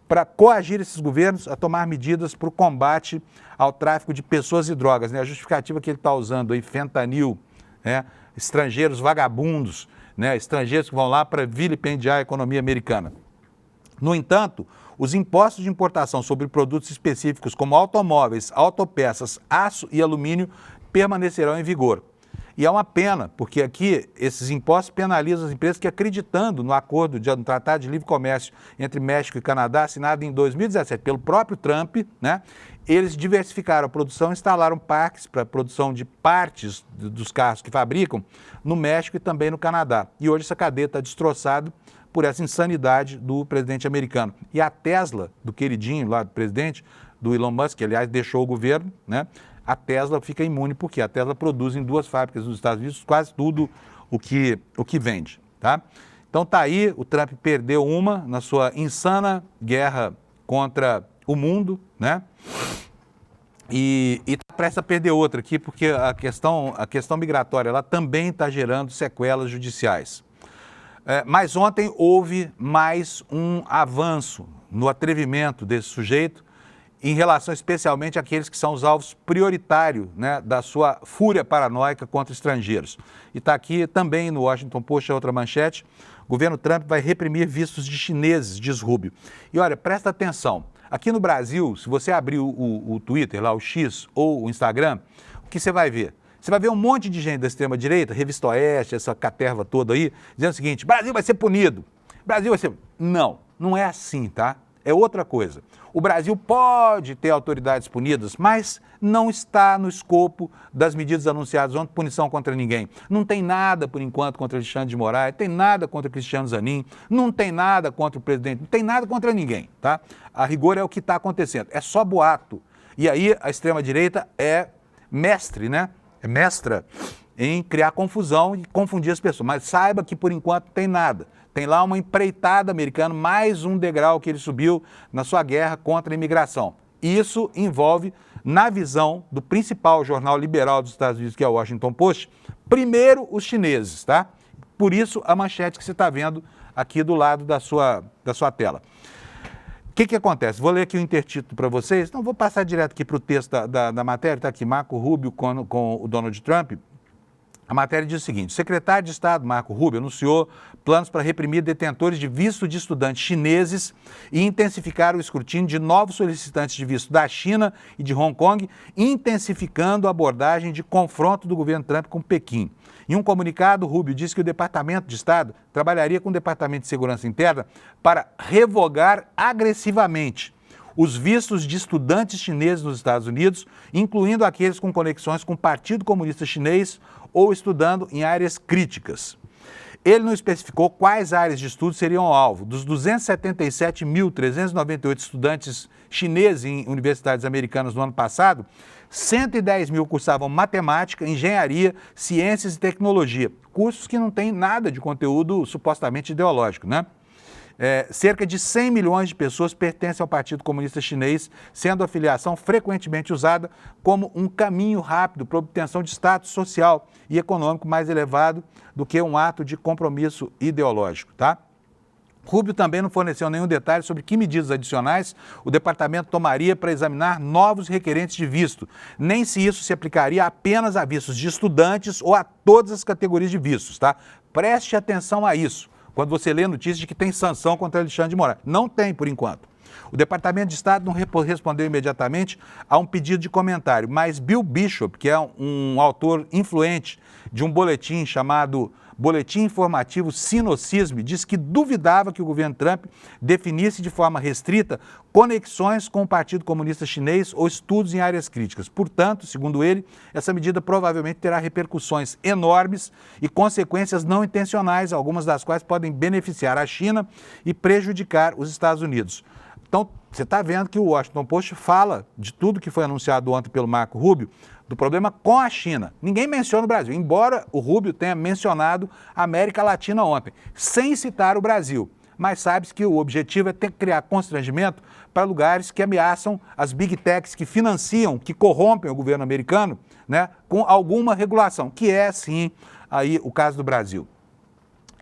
para coagir esses governos a tomar medidas para o combate ao tráfico de pessoas e drogas, né? A justificativa que ele está usando aí, fentanil, né? Estrangeiros vagabundos, né? Estrangeiros que vão lá para vilipendiar a economia americana. No entanto, os impostos de importação sobre produtos específicos como automóveis, autopeças, aço e alumínio permanecerão em vigor. E é uma pena, porque aqui esses impostos penalizam as empresas que, acreditando no acordo, no Tratado de Livre Comércio entre México e Canadá, assinado em 2017 pelo próprio Trump, né, eles diversificaram a produção e instalaram parques para a produção de partes dos carros que fabricam no México e também no Canadá. E hoje essa cadeia está destroçada por essa insanidade do presidente americano. E a Tesla, do queridinho lá do presidente, do Elon Musk, que aliás deixou o governo, né? A Tesla fica imune porque a Tesla produz em 2 fábricas nos Estados Unidos quase tudo o que vende, tá? Então tá aí, o Trump perdeu uma na sua insana guerra contra o mundo, né? E tá prestes a perder outra aqui porque a questão migratória ela também está gerando sequelas judiciais. Mas ontem houve mais um avanço no atrevimento desse sujeito em relação especialmente àqueles que são os alvos prioritários, né, da sua fúria paranoica contra estrangeiros. E está aqui também no Washington Post a outra manchete: o governo Trump vai reprimir vistos de chineses, diz Rubio. E olha, presta atenção, aqui no Brasil, se você abrir o Twitter, lá o X ou o Instagram, o que você vai ver? Você vai ver um monte de gente da extrema-direita, Revista Oeste, essa caterva toda aí, dizendo o seguinte: Brasil vai ser punido. O Brasil vai ser... Não, não é assim, tá? É outra coisa. O Brasil pode ter autoridades punidas, mas não está no escopo das medidas anunciadas ontem, punição contra ninguém. Não tem nada, por enquanto, contra Alexandre de Moraes, tem nada contra Cristiano Zanin, não tem nada contra o presidente, não tem nada contra ninguém, tá? A rigor é o que está acontecendo, é só boato. E aí a extrema-direita é mestre, né? É mestra em criar confusão e confundir as pessoas. Mas saiba que, por enquanto, não tem nada. Tem lá uma empreitada americana, mais um degrau que ele subiu na sua guerra contra a imigração. Isso envolve, na visão do principal jornal liberal dos Estados Unidos, que é o Washington Post, primeiro os chineses, tá? Por isso a manchete que você está vendo aqui do lado da sua tela. O que acontece? Vou ler aqui o intertítulo para vocês. Não, vou passar direto aqui para o texto da matéria. Está aqui Marco Rubio com o Donald Trump. A matéria diz o seguinte: o secretário de Estado, Marco Rubio, anunciou planos para reprimir detentores de visto de estudantes chineses e intensificar o escrutínio de novos solicitantes de visto da China e de Hong Kong, intensificando a abordagem de confronto do governo Trump com Pequim. Em um comunicado, Rubio disse que o Departamento de Estado trabalharia com o Departamento de Segurança Interna para revogar agressivamente os vistos de estudantes chineses nos Estados Unidos, incluindo aqueles com conexões com o Partido Comunista Chinês ou estudando em áreas críticas. Ele não especificou quais áreas de estudo seriam alvo. Dos 277.398 estudantes chineses em universidades americanas no ano passado, 110 mil cursavam matemática, engenharia, ciências e tecnologia, cursos que não têm nada de conteúdo supostamente ideológico, né? Cerca de 100 milhões de pessoas pertencem ao Partido Comunista Chinês, sendo a filiação frequentemente usada como um caminho rápido para a obtenção de status social e econômico mais elevado do que um ato de compromisso ideológico, tá? Rubio também não forneceu nenhum detalhe sobre que medidas adicionais o departamento tomaria para examinar novos requerentes de visto, nem se isso se aplicaria apenas a vistos de estudantes ou a todas as categorias de vistos, tá? Preste atenção a isso quando você lê notícias de que tem sanção contra Alexandre de Moraes. Não tem, por enquanto. O Departamento de Estado não respondeu imediatamente a um pedido de comentário, mas Bill Bishop, que é um autor influente de um boletim chamado Boletim Informativo Sinocisme, disse que duvidava que o governo Trump definisse de forma restrita conexões com o Partido Comunista Chinês ou estudos em áreas críticas. Portanto, segundo ele, essa medida provavelmente terá repercussões enormes e consequências não intencionais, algumas das quais podem beneficiar a China e prejudicar os Estados Unidos. Então, você está vendo que o Washington Post fala de tudo que foi anunciado ontem pelo Marco Rubio, do problema com a China. Ninguém menciona o Brasil, embora o Rubio tenha mencionado a América Latina ontem, sem citar o Brasil. Mas sabe-se que o objetivo é criar constrangimento para lugares que ameaçam as big techs que financiam, que corrompem o governo americano, né, com alguma regulação, que é, sim, aí o caso do Brasil.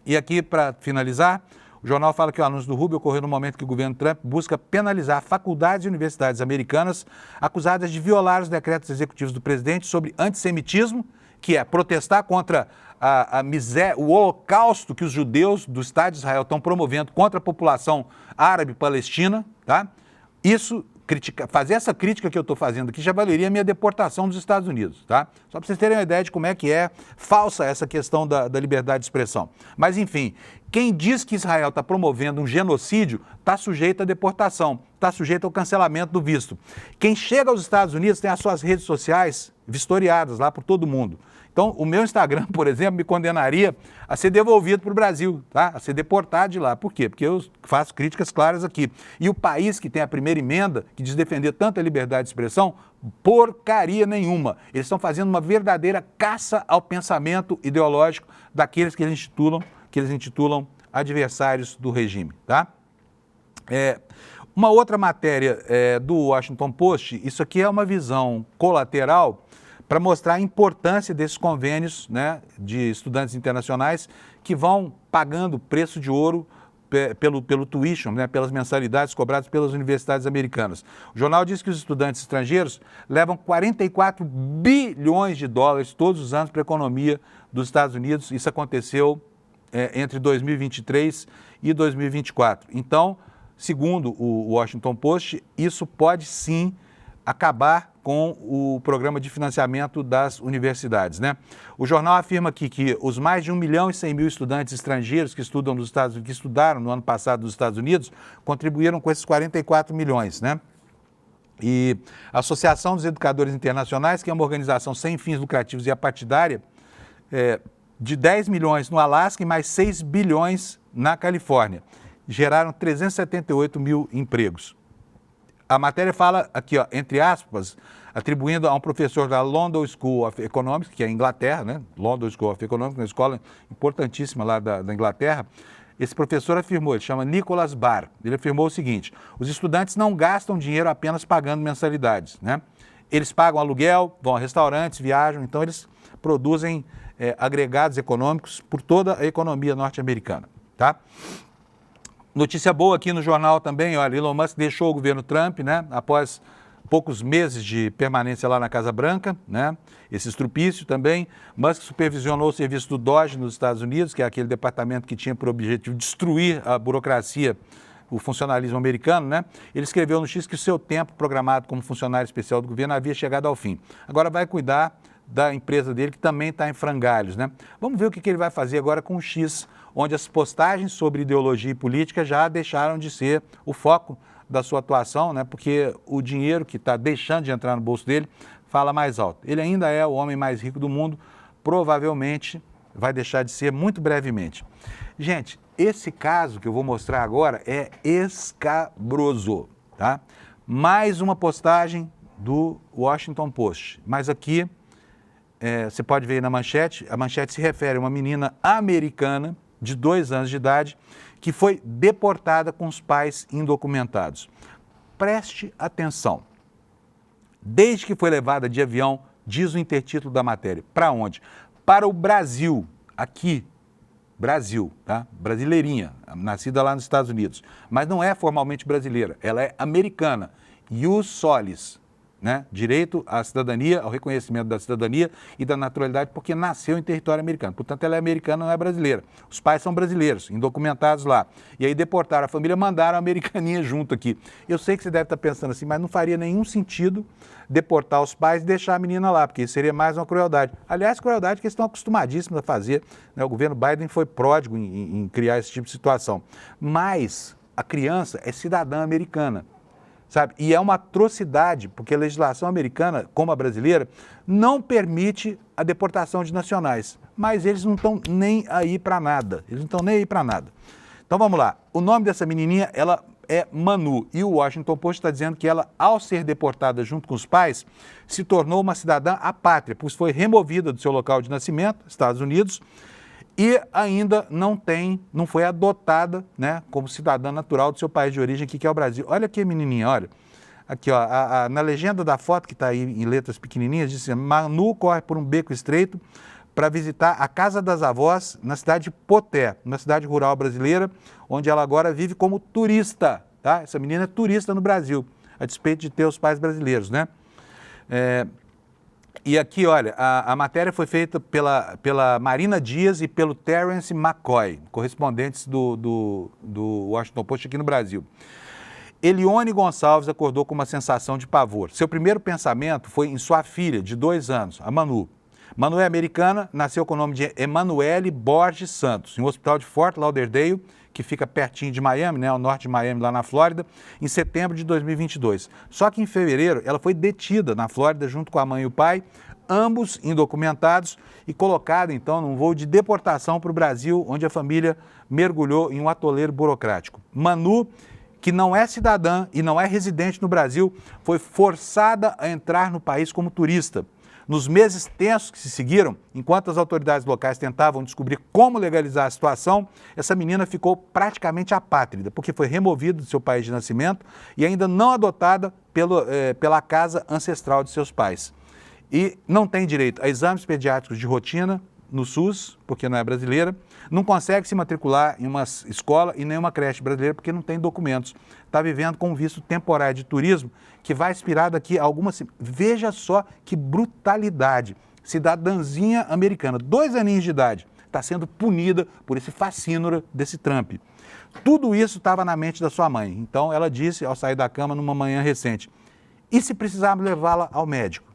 E aqui, para finalizar, o jornal fala que o anúncio do Rubio ocorreu no momento que o governo Trump busca penalizar faculdades e universidades americanas acusadas de violar os decretos executivos do presidente sobre antissemitismo, que é protestar contra a miséria, o holocausto que os judeus do Estado de Israel estão promovendo contra a população árabe palestina, tá? Isso, fazer essa crítica que eu estou fazendo aqui já valeria a minha deportação dos Estados Unidos, tá? Só para vocês terem uma ideia de como é que é falsa essa questão da liberdade de expressão. Mas, enfim, quem diz que Israel está promovendo um genocídio está sujeito à deportação, está sujeito ao cancelamento do visto. Quem chega aos Estados Unidos tem as suas redes sociais vistoriadas lá por todo mundo. Então, o meu Instagram, por exemplo, me condenaria a ser devolvido para o Brasil, tá? A ser deportado de lá. Por quê? Porque eu faço críticas claras aqui. E o país que tem a primeira emenda, que diz defender tanta liberdade de expressão, porcaria nenhuma. Eles estão fazendo uma verdadeira caça ao pensamento ideológico daqueles que eles intitulam adversários do regime, tá? Uma outra matéria do Washington Post, isso aqui é uma visão colateral para mostrar a importância desses convênios, né, de estudantes internacionais que vão pagando preço de ouro pelo tuition, né, pelas mensalidades cobradas pelas universidades americanas. O jornal diz que os estudantes estrangeiros levam 44 bilhões de dólares todos os anos para a economia dos Estados Unidos. Isso aconteceu entre 2023 e 2024. Então, segundo o Washington Post, isso pode sim acabar com o programa de financiamento das universidades, né? O jornal afirma aqui que os mais de 1.100.000 estudantes estrangeiros que estudam nos Estados Unidos, que estudaram no ano passado nos Estados Unidos, contribuíram com esses 44 milhões, né? E a Associação dos Educadores Internacionais, que é uma organização sem fins lucrativos e apartidária, de 10 milhões no Alasca e mais 6 bilhões na Califórnia, geraram 378 mil empregos. A matéria fala aqui, ó, entre aspas, atribuindo a um professor da London School of Economics, que é a Inglaterra, né? London School of Economics, uma escola importantíssima lá da Inglaterra. Esse professor afirmou, ele chama Nicholas Barr, ele afirmou o seguinte: os estudantes não gastam dinheiro apenas pagando mensalidades, né? Eles pagam aluguel, vão a restaurantes, viajam, então eles produzem agregados econômicos por toda a economia norte-americana, tá? Notícia boa aqui no jornal também, olha, Elon Musk deixou o governo Trump, né, após poucos meses de permanência lá na Casa Branca, né, esse estrupício também. Musk supervisionou o serviço do DOGE nos Estados Unidos, que é aquele departamento que tinha por objetivo destruir a burocracia, o funcionalismo americano, né? Ele escreveu no X que o seu tempo programado como funcionário especial do governo havia chegado ao fim. Agora vai cuidar da empresa dele, que também está em frangalhos, né? Vamos ver o que ele vai fazer agora com o X, onde as postagens sobre ideologia e política já deixaram de ser o foco da sua atuação, né? Porque o dinheiro que está deixando de entrar no bolso dele fala mais alto. Ele ainda é o homem mais rico do mundo, provavelmente vai deixar de ser muito brevemente. Gente, esse caso que eu vou mostrar agora é escabroso, tá? Mais uma postagem do Washington Post, mas aqui você pode ver aí na manchete, a manchete se refere a uma menina americana de 2 anos de idade que foi deportada com os pais indocumentados. Preste atenção. Desde que foi levada de avião, diz o intertítulo da matéria, para onde? Para o Brasil, aqui, Brasil, tá? Brasileirinha, nascida lá nos Estados Unidos, mas não é formalmente brasileira, ela é americana, ius solis, né? Direito à cidadania, ao reconhecimento da cidadania e da naturalidade, porque nasceu em território americano. Portanto, ela é americana, não é brasileira. Os pais são brasileiros, indocumentados lá. E aí deportaram a família, mandaram a americaninha junto aqui. Eu sei que você deve estar pensando assim, mas não faria nenhum sentido deportar os pais e deixar a menina lá, porque isso seria mais uma crueldade. Aliás, crueldade que eles estão acostumadíssimos a fazer, né? O governo Biden foi pródigo em criar esse tipo de situação. Mas a criança é cidadã americana. Sabe? E é uma atrocidade, porque a legislação americana, como a brasileira, não permite a deportação de nacionais. Mas eles não estão nem aí para nada. Eles não estão nem aí para nada. Então vamos lá. O nome dessa menininha, ela é Manu. E o Washington Post está dizendo que ela, ao ser deportada junto com os pais, se tornou uma cidadã apátria, pois foi removida do seu local de nascimento, Estados Unidos, e ainda não foi adotada, né, como cidadã natural do seu país de origem, que é o Brasil. Olha aqui, menininha, olha. Aqui, ó, na legenda da foto, que está aí em letras pequenininhas, diz assim: Manu corre por um beco estreito para visitar a casa das avós na cidade de Poté, uma cidade rural brasileira, onde ela agora vive como turista, tá? Essa menina é turista no Brasil, a despeito de ter os pais brasileiros, né? E aqui, olha, a matéria foi feita pela Marina Dias e pelo Terence McCoy, correspondentes do Washington Post aqui no Brasil. Elione Gonçalves acordou com uma sensação de pavor. Seu primeiro pensamento foi em sua filha, de 2 anos, a Manu. Manu é americana, nasceu com o nome de Emanuele Borges Santos, em um hospital de Fort Lauderdale, que fica pertinho de Miami, né, ao norte de Miami, lá na Flórida, em setembro de 2022. Só que em fevereiro ela foi detida na Flórida junto com a mãe e o pai, ambos indocumentados, e colocada então num voo de deportação para o Brasil, onde a família mergulhou em um atoleiro burocrático. Manu, que não é cidadã e não é residente no Brasil, foi forçada a entrar no país como turista. Nos meses tensos que se seguiram, enquanto as autoridades locais tentavam descobrir como legalizar a situação, essa menina ficou praticamente apátrida, porque foi removida do seu país de nascimento e ainda não adotada pela casa ancestral de seus pais. E não tem direito a exames pediátricos de rotina no SUS, porque não é brasileira, não consegue se matricular em uma escola e nem uma creche brasileira, porque não tem documentos. Está vivendo com um visto temporário de turismo, que vai expirar daqui a algumas... Veja só que brutalidade. Cidadãzinha americana, 2 aninhos de idade, está sendo punida por esse fascínora desse Trump. Tudo isso estava na mente da sua mãe. Então ela disse, ao sair da cama numa manhã recente: E se precisarmos levá-la ao médico?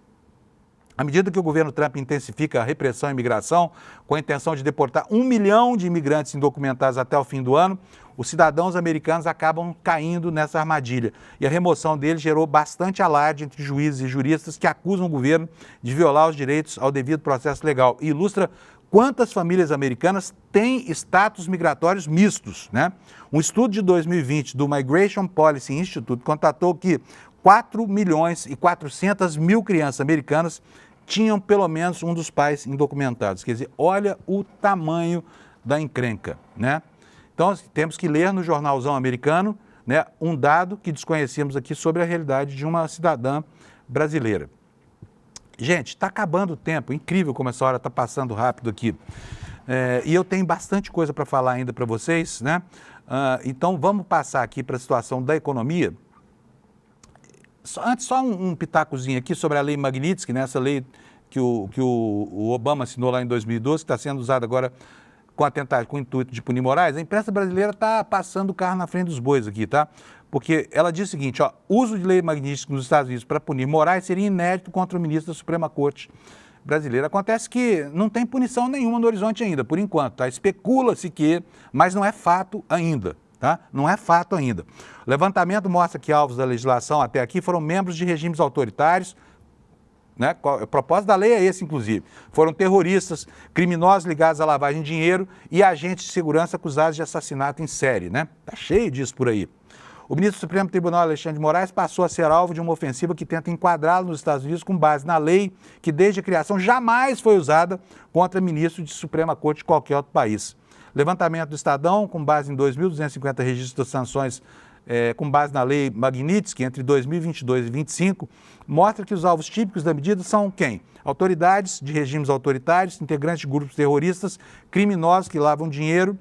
À medida que o governo Trump intensifica a repressão à imigração, com a intenção de deportar 1 milhão de imigrantes indocumentados até o fim do ano, os cidadãos americanos acabam caindo nessa armadilha. E a remoção deles gerou bastante alarde entre juízes e juristas que acusam o governo de violar os direitos ao devido processo legal. E ilustra quantas famílias americanas têm status migratórios mistos, né? Um estudo de 2020 do Migration Policy Institute constatou que 4 milhões e 400 mil crianças americanas tinham pelo menos um dos pais indocumentados. Quer dizer, olha o tamanho da encrenca, né? Então, temos que ler no jornalzão americano, né, um dado que desconhecíamos aqui sobre a realidade de uma cidadã brasileira. Gente, está acabando o tempo, incrível como essa hora está passando rápido aqui. E eu tenho bastante coisa para falar ainda para vocês, né? Então, vamos passar aqui para a situação da economia. Antes, só um pitacozinho aqui sobre a lei Magnitsky, né? Essa lei que o Obama assinou lá em 2012, que está sendo usada agora com o intuito de punir Moraes. A imprensa brasileira está passando o carro na frente dos bois aqui, tá? Porque ela diz o seguinte, ó, uso de lei Magnitsky nos Estados Unidos para punir Moraes seria inédito contra o ministro da Suprema Corte brasileira. Acontece que não tem punição nenhuma no horizonte ainda, por enquanto, tá? Especula-se que, mas não é fato ainda. Tá? Não é fato ainda. O levantamento mostra que alvos da legislação até aqui foram membros de regimes autoritários, né? O propósito da lei é esse, inclusive. Foram terroristas, criminosos ligados à lavagem de dinheiro e agentes de segurança acusados de assassinato em série, né? Tá cheio disso por aí. O ministro do Supremo Tribunal, Alexandre de Moraes, passou a ser alvo de uma ofensiva que tenta enquadrá-lo nos Estados Unidos com base na lei que, desde a criação, jamais foi usada contra ministro de Suprema Corte de qualquer outro país. Levantamento do Estadão, com base em 2.250 registros de sanções, com base na lei Magnitsky, entre 2022 e 2025, mostra que os alvos típicos da medida são quem? Autoridades de regimes autoritários, integrantes de grupos terroristas, criminosos que lavam dinheiro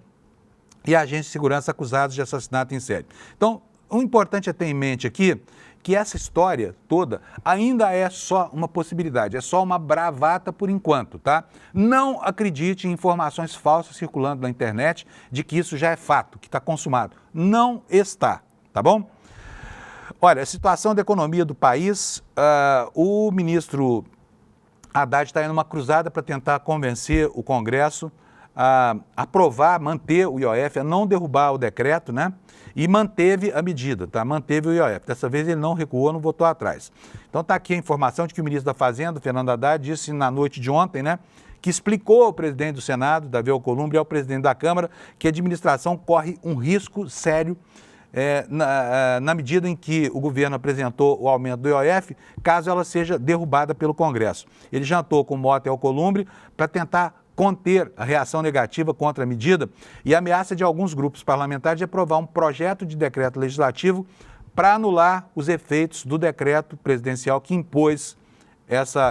e agentes de segurança acusados de assassinato em série. Então, o importante é ter em mente aqui que essa história toda ainda é só uma possibilidade, é só uma bravata por enquanto, tá? Não acredite em informações falsas circulando na internet de que isso já é fato, que está consumado. Não está, tá bom? Olha, a situação da economia do país, o ministro Haddad está indo numa cruzada para tentar convencer o Congresso a aprovar, manter o IOF, a não derrubar o decreto, né? E manteve a medida, tá? Manteve o IOF. Dessa vez ele não recuou, não votou atrás. Então está aqui a informação de que o ministro da Fazenda, Fernando Haddad, disse na noite de ontem, né? Que explicou ao presidente do Senado, Davi Alcolumbre, e ao presidente da Câmara que a administração corre um risco sério na medida em que o governo apresentou o aumento do IOF, caso ela seja derrubada pelo Congresso. Ele jantou com Mota e Alcolumbre para tentar conter a reação negativa contra a medida e a ameaça de alguns grupos parlamentares de aprovar um projeto de decreto legislativo para anular os efeitos do decreto presidencial que impôs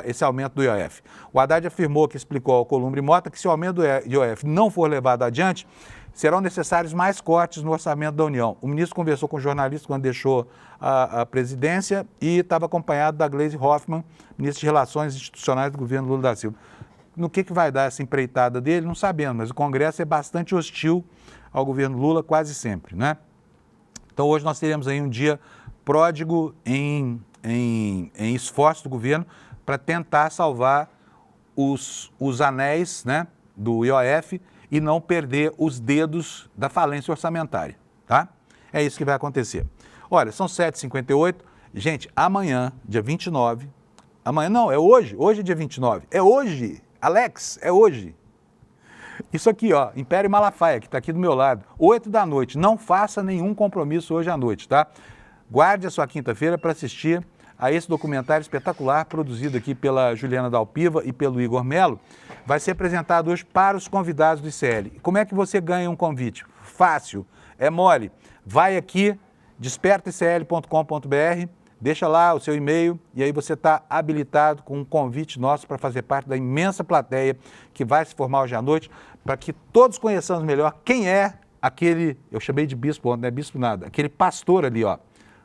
esse aumento do IOF. O Haddad afirmou que explicou ao Alcolumbre e Mota que se o aumento do IOF não for levado adiante, serão necessários mais cortes no orçamento da União. O ministro conversou com jornalistas quando deixou a presidência e estava acompanhado da Gleisi Hoffmann, ministra de Relações Institucionais do governo Lula da Silva. No que vai dar essa empreitada dele, não sabemos, mas o Congresso é bastante hostil ao governo Lula quase sempre, né? Então hoje nós teremos aí um dia pródigo em esforço do governo para tentar salvar os anéis, né, do IOF e não perder os dedos da falência orçamentária, tá? É isso que vai acontecer. Olha, são 7h58. Gente, amanhã, dia 29, amanhã não, é hoje é dia 29, é hoje, Alex, é hoje. Isso aqui, ó, Império Malafaia, que está aqui do meu lado, 8 da noite, não faça nenhum compromisso hoje à noite, tá? Guarde a sua quinta-feira para assistir a esse documentário espetacular produzido aqui pela Juliana Dalpiva e pelo Igor Melo. Vai ser apresentado hoje para os convidados do ICL. Como é que você ganha um convite? Fácil, é mole. Vai aqui, despertaicl.com.br, deixa lá o seu e-mail e aí você está habilitado com um convite nosso para fazer parte da imensa plateia que vai se formar hoje à noite, para que todos conheçamos melhor quem é aquele, eu chamei de bispo ontem, não é bispo nada, aquele pastor ali, ó,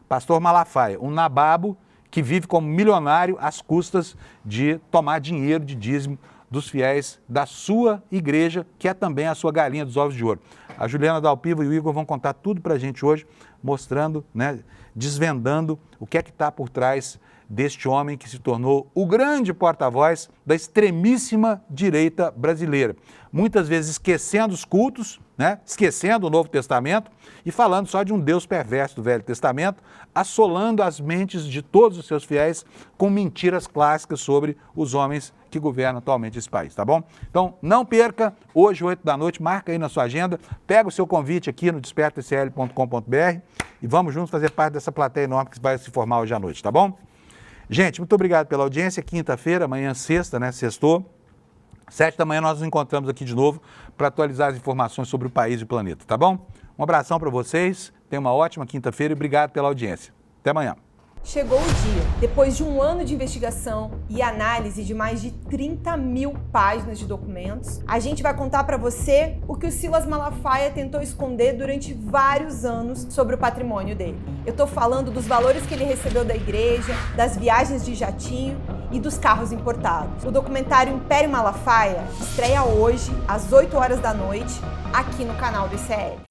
pastor Malafaia, um nababo que vive como milionário às custas de tomar dinheiro de dízimo dos fiéis da sua igreja, que é também a sua galinha dos ovos de ouro. A Juliana Dalpiva e o Igor vão contar tudo para a gente hoje, mostrando, né, desvendando o que é que está por trás deste homem que se tornou o grande porta-voz da extremíssima direita brasileira. Muitas vezes esquecendo os cultos, né? Esquecendo o Novo Testamento e falando só de um Deus perverso do Velho Testamento, assolando as mentes de todos os seus fiéis com mentiras clássicas sobre os homens que governam atualmente esse país, tá bom? Então, não perca, hoje, 8 da noite, marca aí na sua agenda, pega o seu convite aqui no despertacl.com.br e vamos juntos fazer parte dessa plateia enorme que vai se formar hoje à noite, tá bom? Gente, muito obrigado pela audiência. Quinta-feira, amanhã sexta, né? Sextou. 7 da manhã nós nos encontramos aqui de novo para atualizar as informações sobre o país e o planeta, tá bom? Um abração para vocês, tenham uma ótima quinta-feira e obrigado pela audiência. Até amanhã. Chegou o dia, depois de um ano de investigação e análise de mais de 30 mil páginas de documentos, a gente vai contar para você o que o Silas Malafaia tentou esconder durante vários anos sobre o patrimônio dele. Eu tô falando dos valores que ele recebeu da igreja, das viagens de jatinho e dos carros importados. O documentário Império Malafaia estreia hoje, às 8 horas da noite, aqui no canal do ICL.